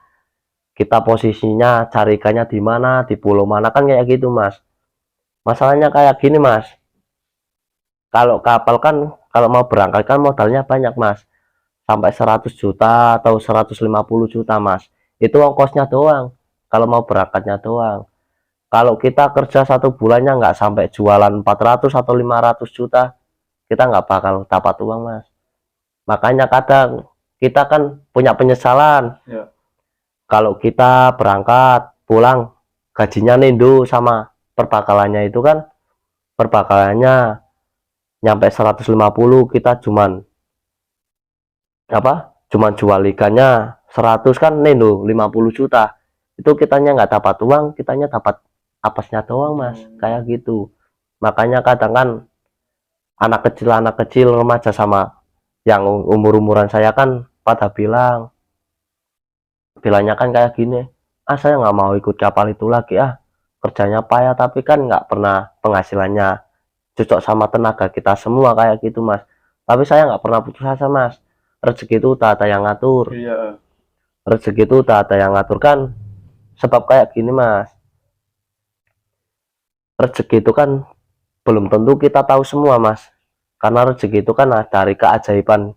kita posisinya cari ikannya di mana, di pulau mana kan kayak gitu mas. Masalahnya kayak gini mas, kalau kapal kan kalau mau berangkat kan modalnya banyak mas, sampai 100 juta atau 150 juta mas, itu ongkosnya doang kalau mau berangkatnya doang. Kalau kita kerja 1 bulannya nggak sampai jualan 400 atau 500 juta, kita nggak bakal dapat uang mas. Makanya kadang kita kan punya penyesalan, kalau kita berangkat pulang gajinya nendo sama perbakalannya itu kan, perbakalannya nyampe 150, kita cuman jual ikannya 100 kan nendo 50 juta, itu kitanya nggak dapat uang, kitanya dapat apesnya doang mas kayak gitu. Makanya kadang kan anak kecil remaja sama yang umur-umuran saya kan pada bilangnya kan kayak gini, saya nggak mau ikut kapal itu lagi kerjanya payah tapi kan nggak pernah penghasilannya cocok sama tenaga kita semua kayak gitu mas. Tapi saya nggak pernah putus asa mas, rezeki itu tak ada yang ngatur. Rezeki itu tak ada yang ngatur kan, sebab kayak gini mas, rezeki itu kan belum tentu kita tahu semua mas, karena rezeki itu kan dari keajaiban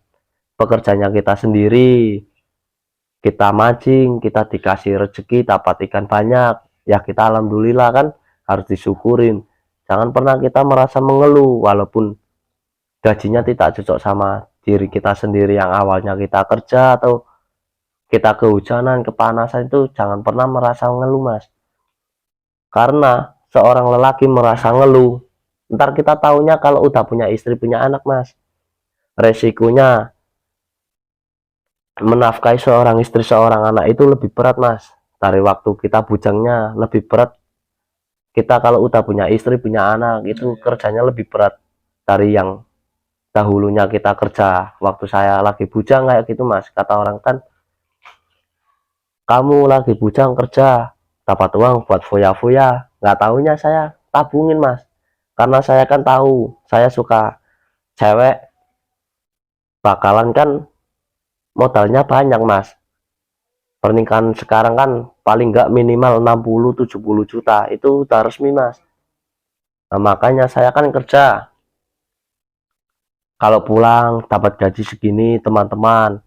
pekerjaannya kita sendiri. Kita mancing, kita dikasih rezeki dapat ikan banyak, ya kita alhamdulillah kan, harus disyukurin. Jangan pernah kita merasa mengeluh walaupun gajinya tidak cocok sama diri kita sendiri yang awalnya kita kerja atau kita kehujanan, kepanasan, itu jangan pernah merasa mengeluh, Mas. Karena seorang lelaki merasa ngeluh, ntar kita taunya kalau udah punya istri, punya anak, Mas. Resikonya menafkahi seorang istri, seorang anak itu lebih berat, Mas. Dari waktu kita bujangnya lebih berat. Kita kalau udah punya istri, punya anak, itu kerjanya lebih berat dari yang dahulunya kita kerja. Waktu saya lagi bujang kayak gitu, Mas. Kata orang kan, kamu lagi bujang kerja, dapat uang buat foya-foya. Nggak taunya saya tabungin, Mas. Karena saya kan tahu, saya suka cewek, bakalan kan modalnya banyak, Mas. Pernikahan sekarang kan paling nggak minimal 60-70 juta. Itu udah resmi, Mas. Nah, makanya saya kan kerja. Kalau pulang dapat gaji segini, teman-teman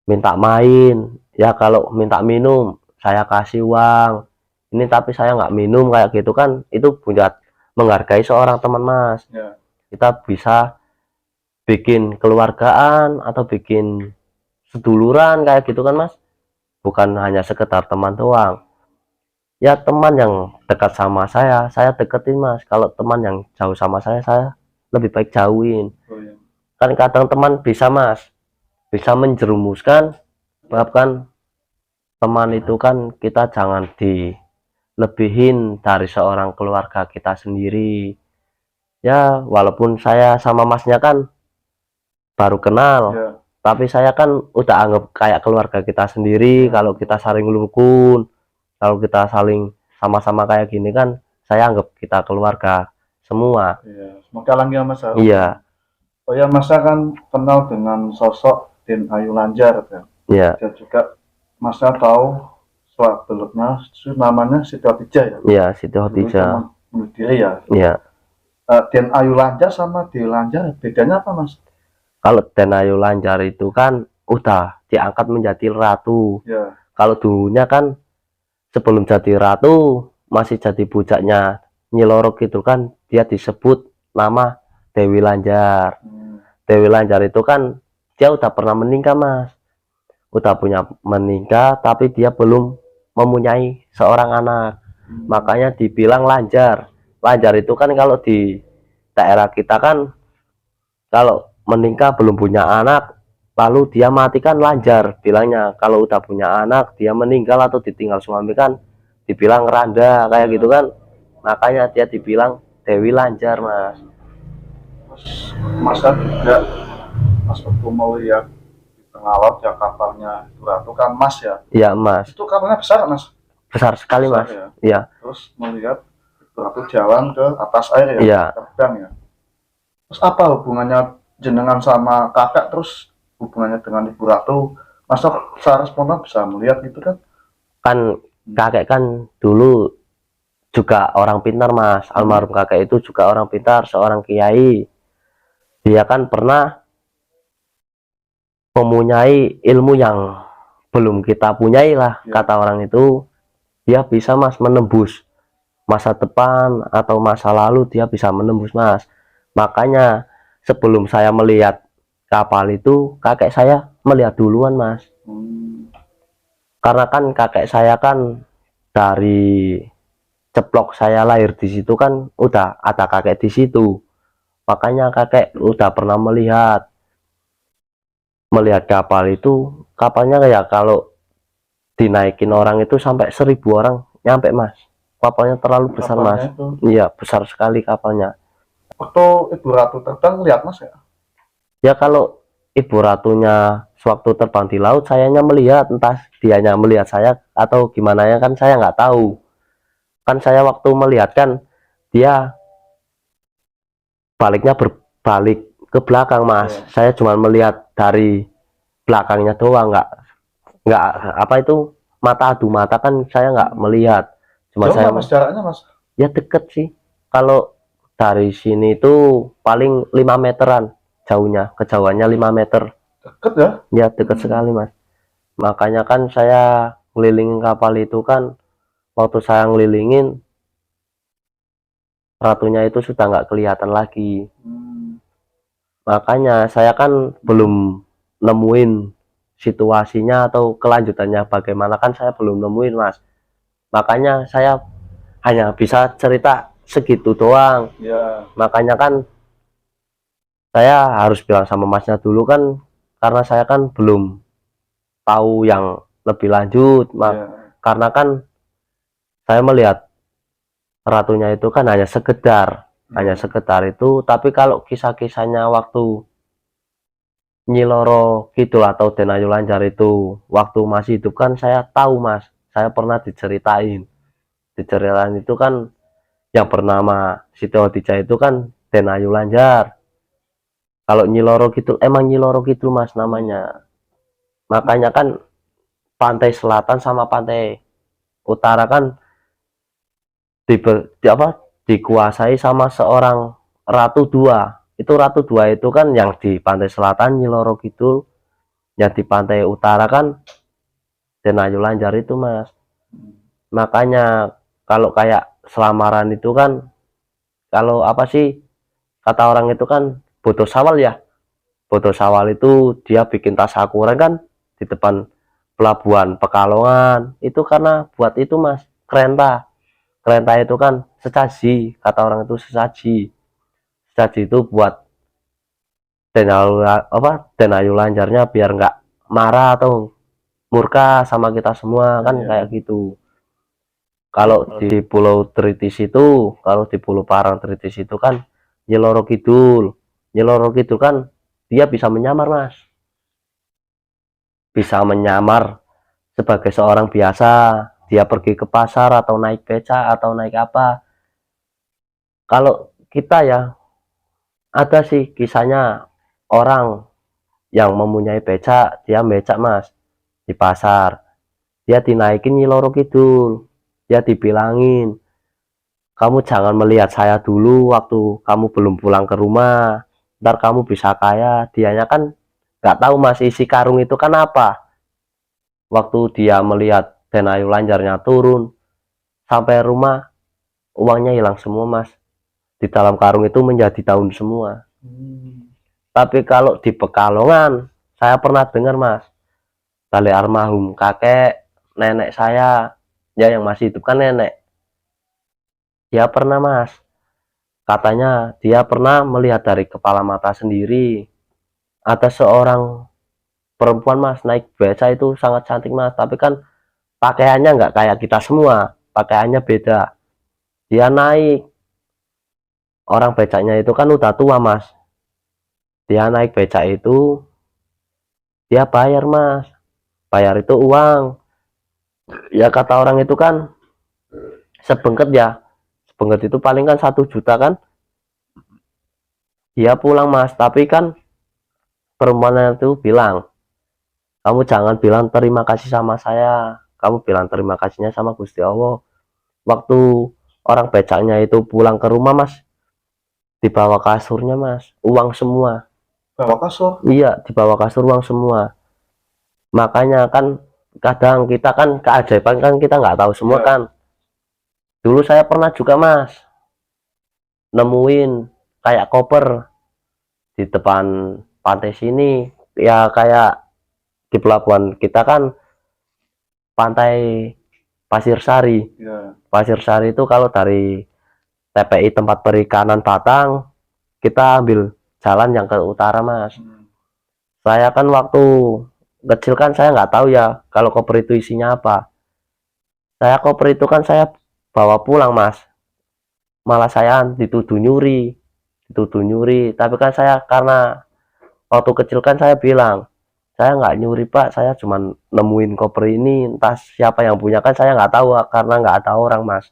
minta main. Ya kalau minta minum, saya kasih uang. Ini tapi saya nggak minum kayak gitu kan. Itu buat menghargai seorang teman, Mas. Ya. Kita bisa bikin keluargaan atau bikin seduluran kayak gitu kan, Mas. Bukan hanya sekedar teman doang. Ya teman yang dekat sama saya deketin, Mas. Kalau teman yang jauh sama saya lebih baik jauhin. Oh, ya. Kan kadang teman bisa, Mas, bisa menjerumuskan. Bahkan teman itu kan kita jangan dilebihin dari seorang keluarga kita sendiri. Ya walaupun saya sama Masnya kan baru kenal, Ya. tapi saya kan udah anggap kayak keluarga kita sendiri. Kalau kita saling rukun, kalau kita saling sama-sama kayak gini kan, saya anggap kita keluarga semua. Iya, semoga langgeng Mas. Iya, Oh ya, Mas kan kenal dengan sosok Den Ayu Lanjar kan. iya, Dan juga Mas tahu selebelumnya namanya Siti Khadijah ya. iya, Siti Khadijah. Bunuh diri ya. Iya. Den Ayu Lanjar sama Dewi Lanjar bedanya apa, Mas? Kalau Den Ayu Lanjar itu kan udah diangkat menjadi ratu. Ya. Kalau dulunya kan sebelum jadi ratu masih jadi bujaknya Nyi Loro gitu kan, dia disebut nama Dewi Lanjar. Dewi Lanjar itu kan dia udah pernah menikah, Mas. Udah punya menikah tapi dia belum mempunyai seorang anak. Makanya dibilang Lanjar. Lanjar itu kan kalau di daerah kita kan kalau menikah belum punya anak lalu dia mati kan lanjar bilangnya. Kalau udah punya anak dia meninggal atau ditinggal suami kan dibilang randa kayak gitu kan, makanya dia dibilang Dewi Lanjar, Mas. Terus Mas kan juga pas waktu mau lihat di tengah laut ya kapalnya Ratu kan Mas ya. Iya, Mas. Itu kapalnya besar Mas. Besar sekali, Besar, Mas. ya. Iya. Terus melihat Ratu jalan ke atas air ya. Iya. Terbang ya. Terus apa hubungannya jenengan sama kakak, terus hubungannya dengan Ibu Ratu? Masa secara spontan bisa melihat gitu kan? Kan kakek kan dulu juga orang pintar, Mas. Almarhum kakek itu juga orang pintar, seorang kiai. Dia kan pernah mempunyai ilmu yang belum kita punyai lah, Ya. kata orang itu. Dia bisa, Mas, menembus masa depan atau masa lalu, dia bisa menembus, Mas. Makanya sebelum saya melihat kapal itu, kakek saya melihat duluan, Mas. Karena kan kakek saya kan dari ceplok saya lahir di situ kan udah ada kakek di situ. Makanya kakek udah pernah melihat kapal itu. Kapalnya kayak kalau dinaikin orang itu sampai 1.000 orang nyampe, Mas. Kapalnya terlalu besar, Mas. Iya, besar sekali kapalnya. Waktu Ibu Ratu terbang lihat Mas ya? Ya kalau Ibu Ratunya sewaktu terbang di laut, sayanya melihat, entah dianya melihat saya atau gimana ya kan saya nggak tahu. Kan saya waktu melihat kan dia baliknya berbalik ke belakang, Mas. Ya. Saya cuma melihat dari belakangnya doang, nggak apa itu mata adu mata kan saya nggak melihat. Cuma Jauh saya Mas jaraknya Mas? ya deket sih. Kalau dari sini itu paling 5 meteran jauhnya, kejauhannya 5 meter. Deket ya? Ya deket sekali, Mas. Makanya kan saya ngelilingin kapal itu kan, waktu saya ngelilingin ratunya itu sudah nggak kelihatan lagi. Makanya saya kan belum nemuin situasinya atau kelanjutannya bagaimana, kan saya belum nemuin mas. Makanya saya hanya bisa cerita segitu doang. Ya. Makanya kan saya harus bilang sama masnya dulu kan, karena saya kan belum tahu yang lebih lanjut Ya. karena kan saya melihat ratunya itu kan hanya sekedar itu. Tapi kalau kisah-kisahnya waktu Nyi Loro Kidul atau Den Ayu Lanjar itu waktu masih hidup kan saya tahu mas, saya pernah diceritain itu kan yang bernama Siti Hadijah itu kan Den Ayu Lanjar. Kalau Nyi Loro Kidul emang Nyi Loro Kidul mas namanya. Makanya kan pantai selatan sama pantai utara kan dikuasai sama seorang ratu dua. Itu ratu dua itu kan yang di pantai selatan Nyi Loro Kidul, yang di pantai utara kan Den Ayu Lanjar itu mas. Makanya kalau kayak selamaran itu kan, kalau apa sih kata orang itu kan bodoh sawal ya. Bodoh sawal itu dia bikin tasyakuran kan di depan pelabuhan Pekalongan itu karena buat itu mas, kerenta itu kan sesaji, kata orang itu sesaji itu buat Den Ayu Lanjarnya biar nggak marah atau murka sama kita semua kan. Kayak gitu. Kalau di Pulau Tritis itu, kalau di Pulau Parangtritis itu kan Nyi Loro Kidul kan dia bisa menyamar mas, bisa menyamar sebagai seorang biasa. Dia pergi ke pasar atau naik beca atau naik apa. Kalau kita ya ada sih kisahnya orang yang mempunyai beca, dia becak mas di pasar, dia dinaikin Nyi Loro Kidul, dia dibilangin kamu jangan melihat saya dulu waktu kamu belum pulang ke rumah, ntar kamu bisa kaya. Dianya kan nggak tahu mas isi karung itu kan apa. Waktu dia melihat Den Ayu Lanjarnya turun sampai rumah, uangnya hilang semua mas, di dalam karung itu menjadi daun semua. Tapi kalau di Pekalongan saya pernah dengar mas, dari almarhum kakek nenek saya ya yang masih hidup kan nenek, dia pernah mas, katanya dia pernah melihat dari kepala mata sendiri ada seorang perempuan mas naik beca itu sangat cantik mas, tapi kan pakaiannya nggak kayak kita semua, pakaiannya beda. Dia naik, orang becaknya itu kan udah tua mas, dia naik beca itu dia bayar mas, bayar itu uang ya, kata orang itu kan sebengket ya, sebengket itu paling kan 1 juta kan. Dia pulang mas, tapi kan perempuan itu bilang kamu jangan bilang terima kasih sama saya, kamu bilang terima kasihnya sama Gusti Allah. Waktu orang becaknya itu pulang ke rumah mas, dibawa kasurnya mas, uang semua. Bawa kasur? Iya, dibawa kasur uang semua. Makanya kan kadang kita kan keajaiban kan kita nggak tahu semua kan. Dulu saya pernah juga mas nemuin kayak koper di depan pantai sini ya, kayak di pelabuhan kita kan pantai Pasir Sari. Pasir Sari itu kalau dari TPI tempat perikanan Batang kita ambil jalan yang ke utara mas. Saya kan waktu kecil kan saya nggak tahu ya kalau koper itu isinya apa. Saya koper itu kan saya bawa pulang mas, malah saya dituduh nyuri. Tapi kan saya karena waktu kecil kan saya bilang saya nggak nyuri pak, saya cuma nemuin koper ini, entah siapa yang punya kan saya nggak tahu karena nggak ada orang mas.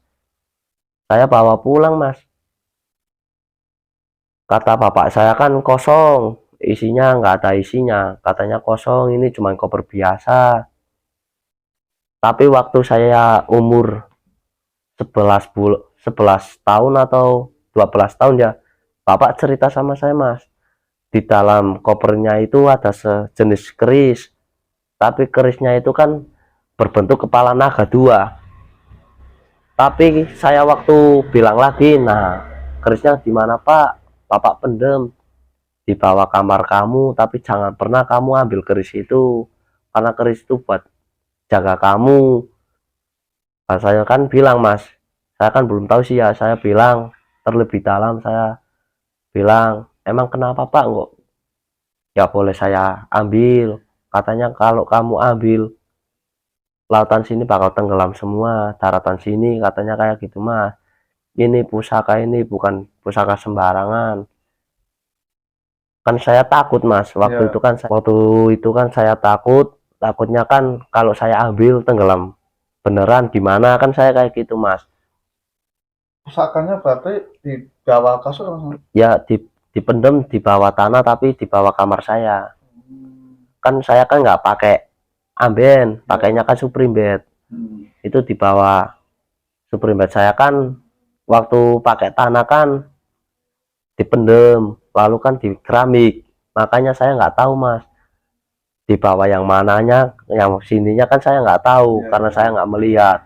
Saya bawa pulang mas, kata bapak saya kan kosong isinya, nggak ada isinya, katanya kosong, ini cuma koper biasa. Tapi waktu saya umur 11 tahun atau 12 tahun ya, bapak cerita sama saya mas, di dalam kopernya itu ada sejenis keris, tapi kerisnya itu kan berbentuk kepala naga 2. Tapi saya waktu bilang lagi, nah kerisnya di mana Pak? Bapak pendem di bawah kamar kamu, tapi jangan pernah kamu ambil keris itu, karena keris itu buat jaga kamu. Nah, saya kan bilang Mas, saya kan belum tahu sih ya, saya bilang terlebih dalam, saya bilang emang kenapa Pak? Enggak, ya boleh saya ambil, katanya kalau kamu ambil lautan sini bakal tenggelam semua, daratan sini, katanya kayak gitu Mas. Ini pusaka ini bukan pusaka sembarangan. Kan saya takut Mas, waktu Iya. itu kan saya takutnya kan kalau saya ambil tenggelam beneran gimana, kan saya kayak gitu Mas. Pusakanya berarti di bawah kasur Mas? Ya dipendem di bawah tanah, tapi di bawah kamar saya. Kan saya kan nggak pakai amben, pakainya kan supreme bed. Itu di bawah supreme bed saya kan, waktu pakai tanah kan dipendem, lalu kan di keramik, makanya saya nggak tahu Mas di bawah yang mananya, yang sininya kan saya nggak tahu karena saya nggak melihat.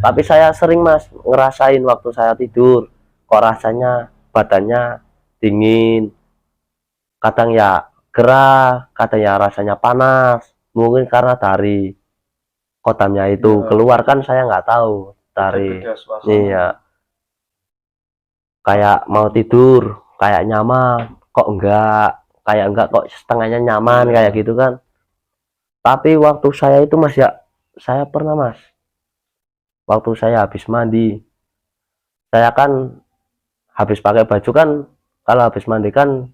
Tapi saya sering Mas ngerasain waktu saya tidur, kok rasanya badannya dingin, kadang ya gerah, kadang ya rasanya panas, mungkin karena dari kodamnya itu keluar, kan saya nggak tahu dari. Iya, kayak mau tidur kayak nyaman, kok enggak kok setengahnya nyaman kayak gitu kan. Tapi waktu saya itu Mas ya, saya pernah Mas, waktu saya habis mandi, saya kan habis pakai baju kan, kalau habis mandi kan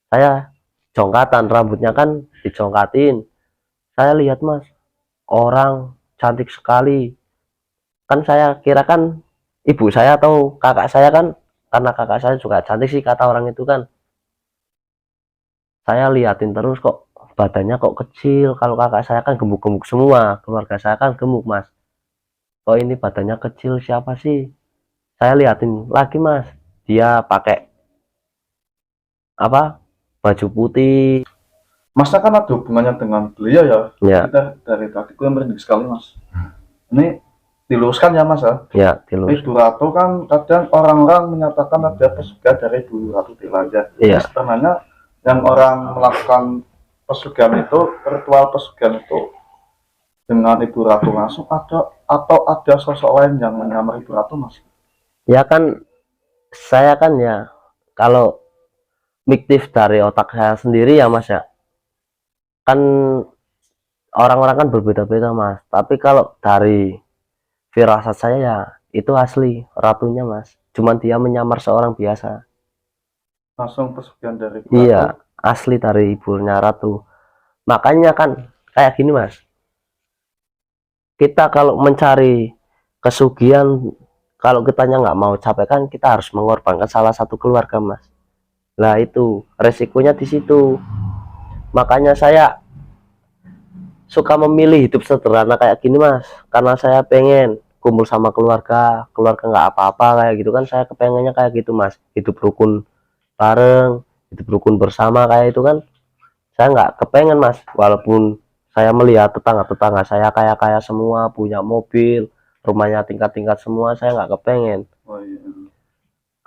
saya jongkatan, rambutnya kan dijongkatin. Saya lihat Mas, orang cantik sekali, kan saya kira kan ibu saya atau kakak saya kan, karena kakak saya juga cantik sih kata orang itu kan. Saya liatin terus, kok badannya kok kecil, kalau kakak saya kan gemuk-gemuk semua, keluarga saya kan gemuk Mas, kok ini badannya kecil, siapa sih? Saya liatin lagi Mas, dia pakai apa, baju putih. Masnya kan ada hubungannya dengan beliau ya? Ya. Kita dari tadi gue merinding sekali Mas. Ini diluruskan ya Mas ya? Ya, dilurus. Ibu Ratu kan kadang orang-orang menyatakan ada pesugihan dari Ibu Ratu Tilaja. Iya. Sebenarnya yang orang melakukan pesugihan itu, ritual pesugihan itu dengan Ibu Ratu langsung atau ada sosok lain yang menyamar Ibu Ratu Mas? Ya kan, saya kan ya, kalau fiktif dari otak saya sendiri ya Mas ya, kan orang-orang kan berbeda-beda Mas, tapi kalau dari firasat saya ya itu asli ratunya Mas, cuman dia menyamar seorang biasa. Langsung pesugihan dari Ibu Iya, Ratu? asli dari ibunya ratu. Makanya kan kayak gini Mas, kita kalau mencari kesugihan, kalau kitanya nggak mau capek kan kita harus mengorbankan salah satu keluarga Mas. Nah itu resikonya di situ. Makanya saya suka memilih hidup sederhana kayak gini Mas, karena saya pengen kumpul sama keluarga nggak apa-apa kayak gitu kan, saya kepengennya kayak gitu Mas, hidup rukun bareng, hidup rukun bersama kayak itu kan. Saya nggak kepengen Mas, walaupun saya melihat tetangga-tetangga saya kaya-kaya semua, punya mobil, rumahnya tingkat-tingkat semua, saya nggak kepengen. Oh, iya.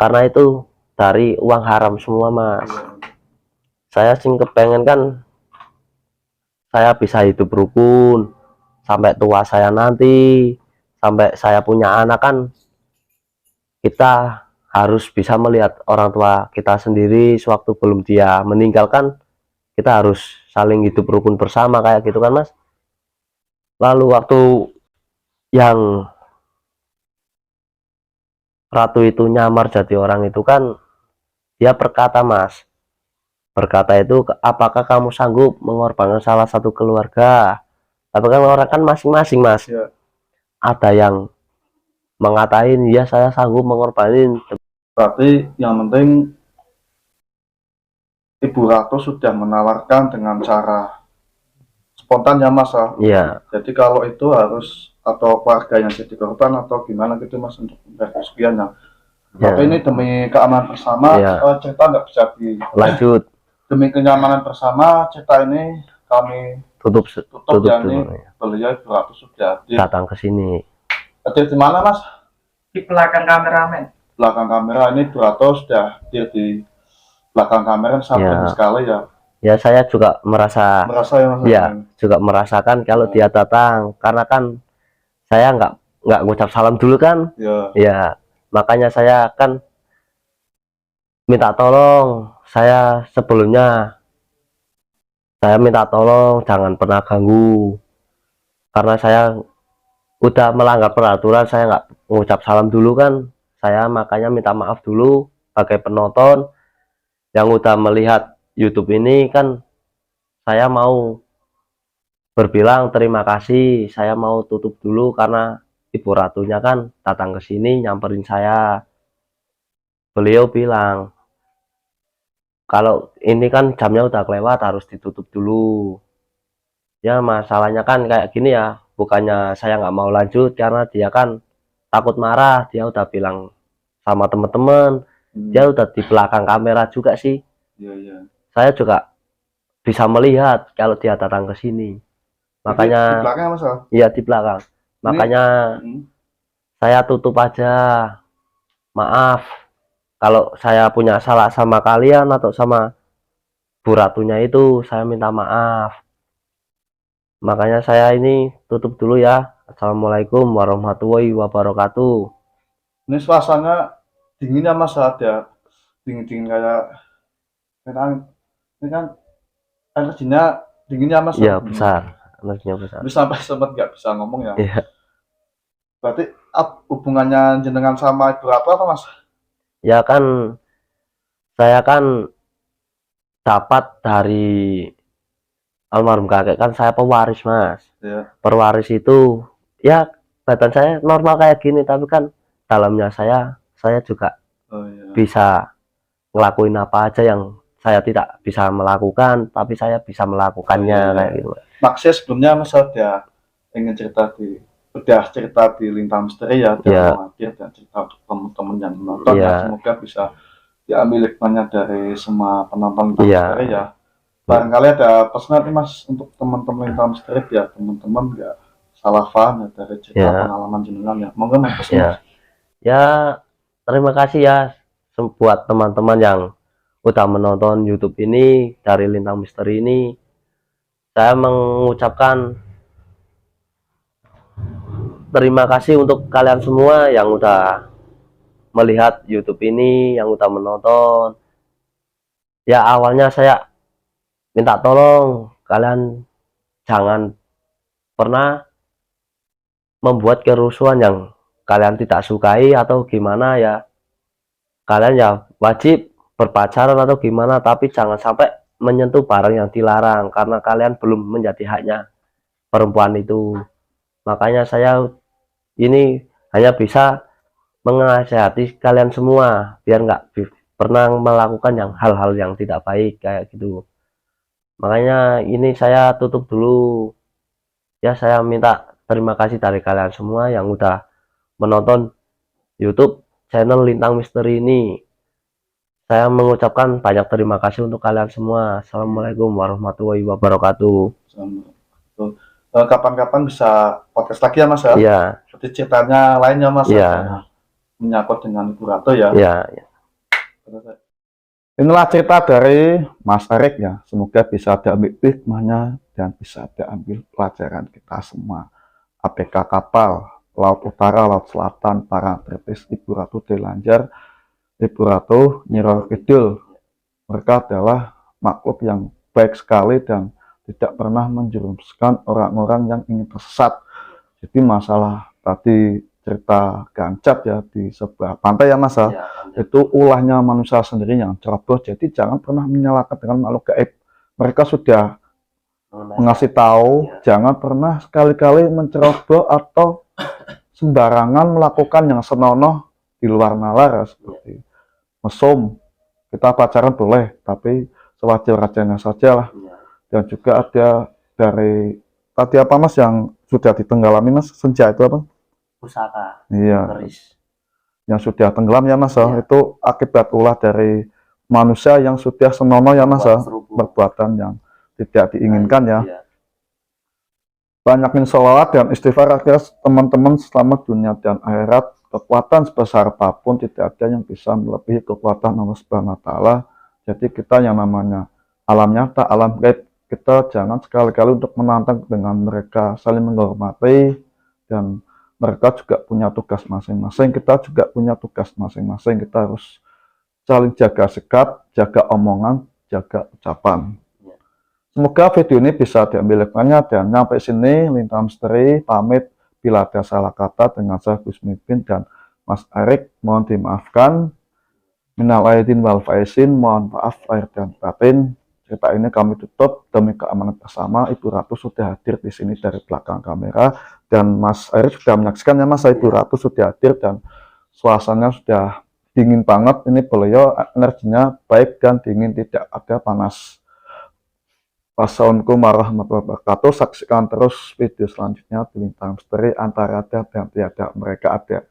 Karena itu dari uang haram semua Mas. Saya sih kepengen kan saya bisa hidup rukun sampai tua saya nanti, sampai saya punya anak kan, kita harus bisa melihat orang tua kita sendiri sewaktu belum dia meninggalkan, kita harus saling hidup rukun bersama kayak gitu kan Mas. Lalu waktu yang ratu itu nyamar jadi orang itu kan, dia berkata Mas, berkata itu, apakah kamu sanggup mengorbankan salah satu keluarga? Tapi kan orang kan masing-masing Mas Ya. Ada yang mengatain ya saya sanggup mengorbanin. Berarti yang penting Ibu Ratu sudah menawarkan dengan cara spontan ya Mas. Iya. Jadi kalau itu harus atau keluarga yang jadi korban atau gimana gitu Mas untuk pesugihan ya. Tapi ini demi keamanan bersama, cerita nggak bisa lanjut. Demi kenyamanan bersama, cerita ini kami tutup ya. Ini beliau Ibu Ratu sudah datang ke sini. Hadir di mana Mas? Di belakang kameramen. belakang kamera ini Burato sudah hadir di belakang kamera sangat Ya. sekali ya. Ya saya juga merasa Merasa ya Mas. ya juga merasakan kalau dia datang, karena kan saya nggak ngucap salam dulu kan. Ya. Ya makanya saya kan minta tolong, saya sebelumnya saya minta tolong jangan pernah ganggu, karena saya udah melanggar peraturan, saya nggak ngucap salam dulu kan. Saya makanya minta maaf dulu sebagai penonton yang udah melihat YouTube ini kan. Saya mau berbilang terima kasih, saya mau tutup dulu karena Ibu Ratunya kan datang ke sini nyamperin saya. Beliau bilang kalau ini kan jamnya udah kelewat harus ditutup dulu. Ya masalahnya kan kayak gini ya, bukannya saya nggak mau lanjut karena dia kan takut marah. Dia udah bilang sama teman-teman, dia udah di belakang kamera juga sih. Iya. Saya juga bisa melihat kalau dia datang ke sini. Makanya di belakang Mas. iya di belakang. Makanya saya tutup aja. Maaf kalau saya punya salah sama kalian atau sama Bu Ratunya itu, saya minta maaf. Makanya saya ini tutup dulu ya. Assalamualaikum warahmatullahi wabarakatuh. Ini suasana dinginnya Mas, ada dingin kayak ini kan energinya dinginnya Mas. Iya besar, energinya besar. Ini sampai sempat nggak bisa ngomong ya. Iya. Berarti hubungannya jenengan sama Ibu Ratu apa Mas? Ya kan saya kan dapat dari almarhum kakek kan, saya pewaris Mas. Ya. Pewaris itu ya badan saya normal kayak gini, tapi kan dalamnya saya juga bisa ngelakuin apa aja yang saya tidak bisa melakukan, tapi saya bisa melakukannya kayak gitu. Maksudnya sebelumnya Mas ada ingin cerita di Lintang Misteri ya, dan cerita untuk teman-teman yang menonton ya, semoga bisa diambil hikmahnya dari semua penonton Lintang Misteri ya. Barangkali ada pesan nih Mas untuk teman-teman Lintang Misteri ya, teman-teman nggak salah paham ya dari cerita pengalaman jenengan ya. Monggo Mas. Ya terima kasih ya buat teman-teman yang udah menonton YouTube ini dari Lintang Misteri ini. Saya mengucapkan terima kasih untuk kalian semua yang udah melihat YouTube ini, yang udah menonton. Ya awalnya saya minta tolong kalian jangan pernah membuat kerusuhan yang kalian tidak sukai atau gimana ya. Kalian ya wajib berpacaran atau gimana, tapi jangan sampai menyentuh barang yang dilarang, karena kalian belum menjadi haknya perempuan itu. Makanya saya ini hanya bisa menasihati kalian semua biar nggak pernah melakukan hal-hal yang tidak baik kayak gitu. Makanya ini saya tutup dulu ya. Saya minta terima kasih dari kalian semua yang udah menonton YouTube channel Lintang Misteri ini. Saya mengucapkan banyak terima kasih untuk kalian semua. Assalamualaikum warahmatullahi wabarakatuh. Kapan-kapan bisa podcast lagi ya Mas ya? Iya. Seperti ceritanya lainnya Mas. Iya. Menyangkut dengan Ibu Ratu ya. Iya. Inilah cerita dari Mas Erik ya. Semoga bisa diambil hikmahnya dan bisa diambil pelajaran kita semua. ABK kapal, Laut Utara, Laut Selatan, para tertis Ibu Ratu Delanjar, Ibu Ratu Nyiro Kidul. Mereka adalah makhluk yang baik sekali dan tidak pernah menjerumuskan orang-orang yang ingin tersesat. Jadi masalah tadi cerita gancap ya di sebuah pantai ya Mas ya, itu ulahnya manusia sendiri yang ceroboh. Jadi jangan pernah menyalahkan dengan makhluk gaib. Mereka sudah mengasih tahu, jangan pernah sekali-kali menceroboh atau sembarangan melakukan yang senonoh di luar nalar ya, seperti mesum. Kita pacaran boleh, tapi sewajar-wajarnya saja lah. Dan juga ada dari tadi apa Mas yang sudah ditenggelami Mas, senja itu apa? Pusaka. Iya. Keris. Yang sudah tenggelam ya Mas, itu akibat ulah dari manusia yang sudah senonoh ya Mas, perbuatan yang tidak diinginkan ya. Banyakin sholawat dan istighfar agar teman-teman selamat dunia dan akhirat. kekuatan sebesar apapun tidak ada yang bisa melebihi kekuatan Allah Subhanahu wa taala. Jadi kita yang namanya alam nyata, alam gaib, kita jangan sekali-kali untuk menantang dengan mereka, saling menghormati, dan mereka juga punya tugas masing-masing, kita juga punya tugas masing-masing. Kita harus saling jaga sikap, jaga omongan, jaga ucapan. Semoga video ini bisa diambil hikmahnya, dan sampai sini Lintang Misteri pamit. Bila ada salah kata dengan saya Gus Mipin dan Mas Erik, mohon dimaafkan. Minal aidin wal faizin, mohon maaf lahir dan batin. Cerita ini kami tutup demi keamanan bersama. Ibu Ratu sudah hadir di sini dari belakang kamera, dan Mas Erik sudah menyaksikan ya Mas, Ibu Ratu sudah hadir dan suasananya sudah dingin banget. Ini beliau energinya baik dan dingin, tidak ada panas. Wassalamualaikum warahmatullahi wabarakatuh. Saksikan terus video selanjutnya di Lintang Misteri, antara ada dan tiada, mereka ada.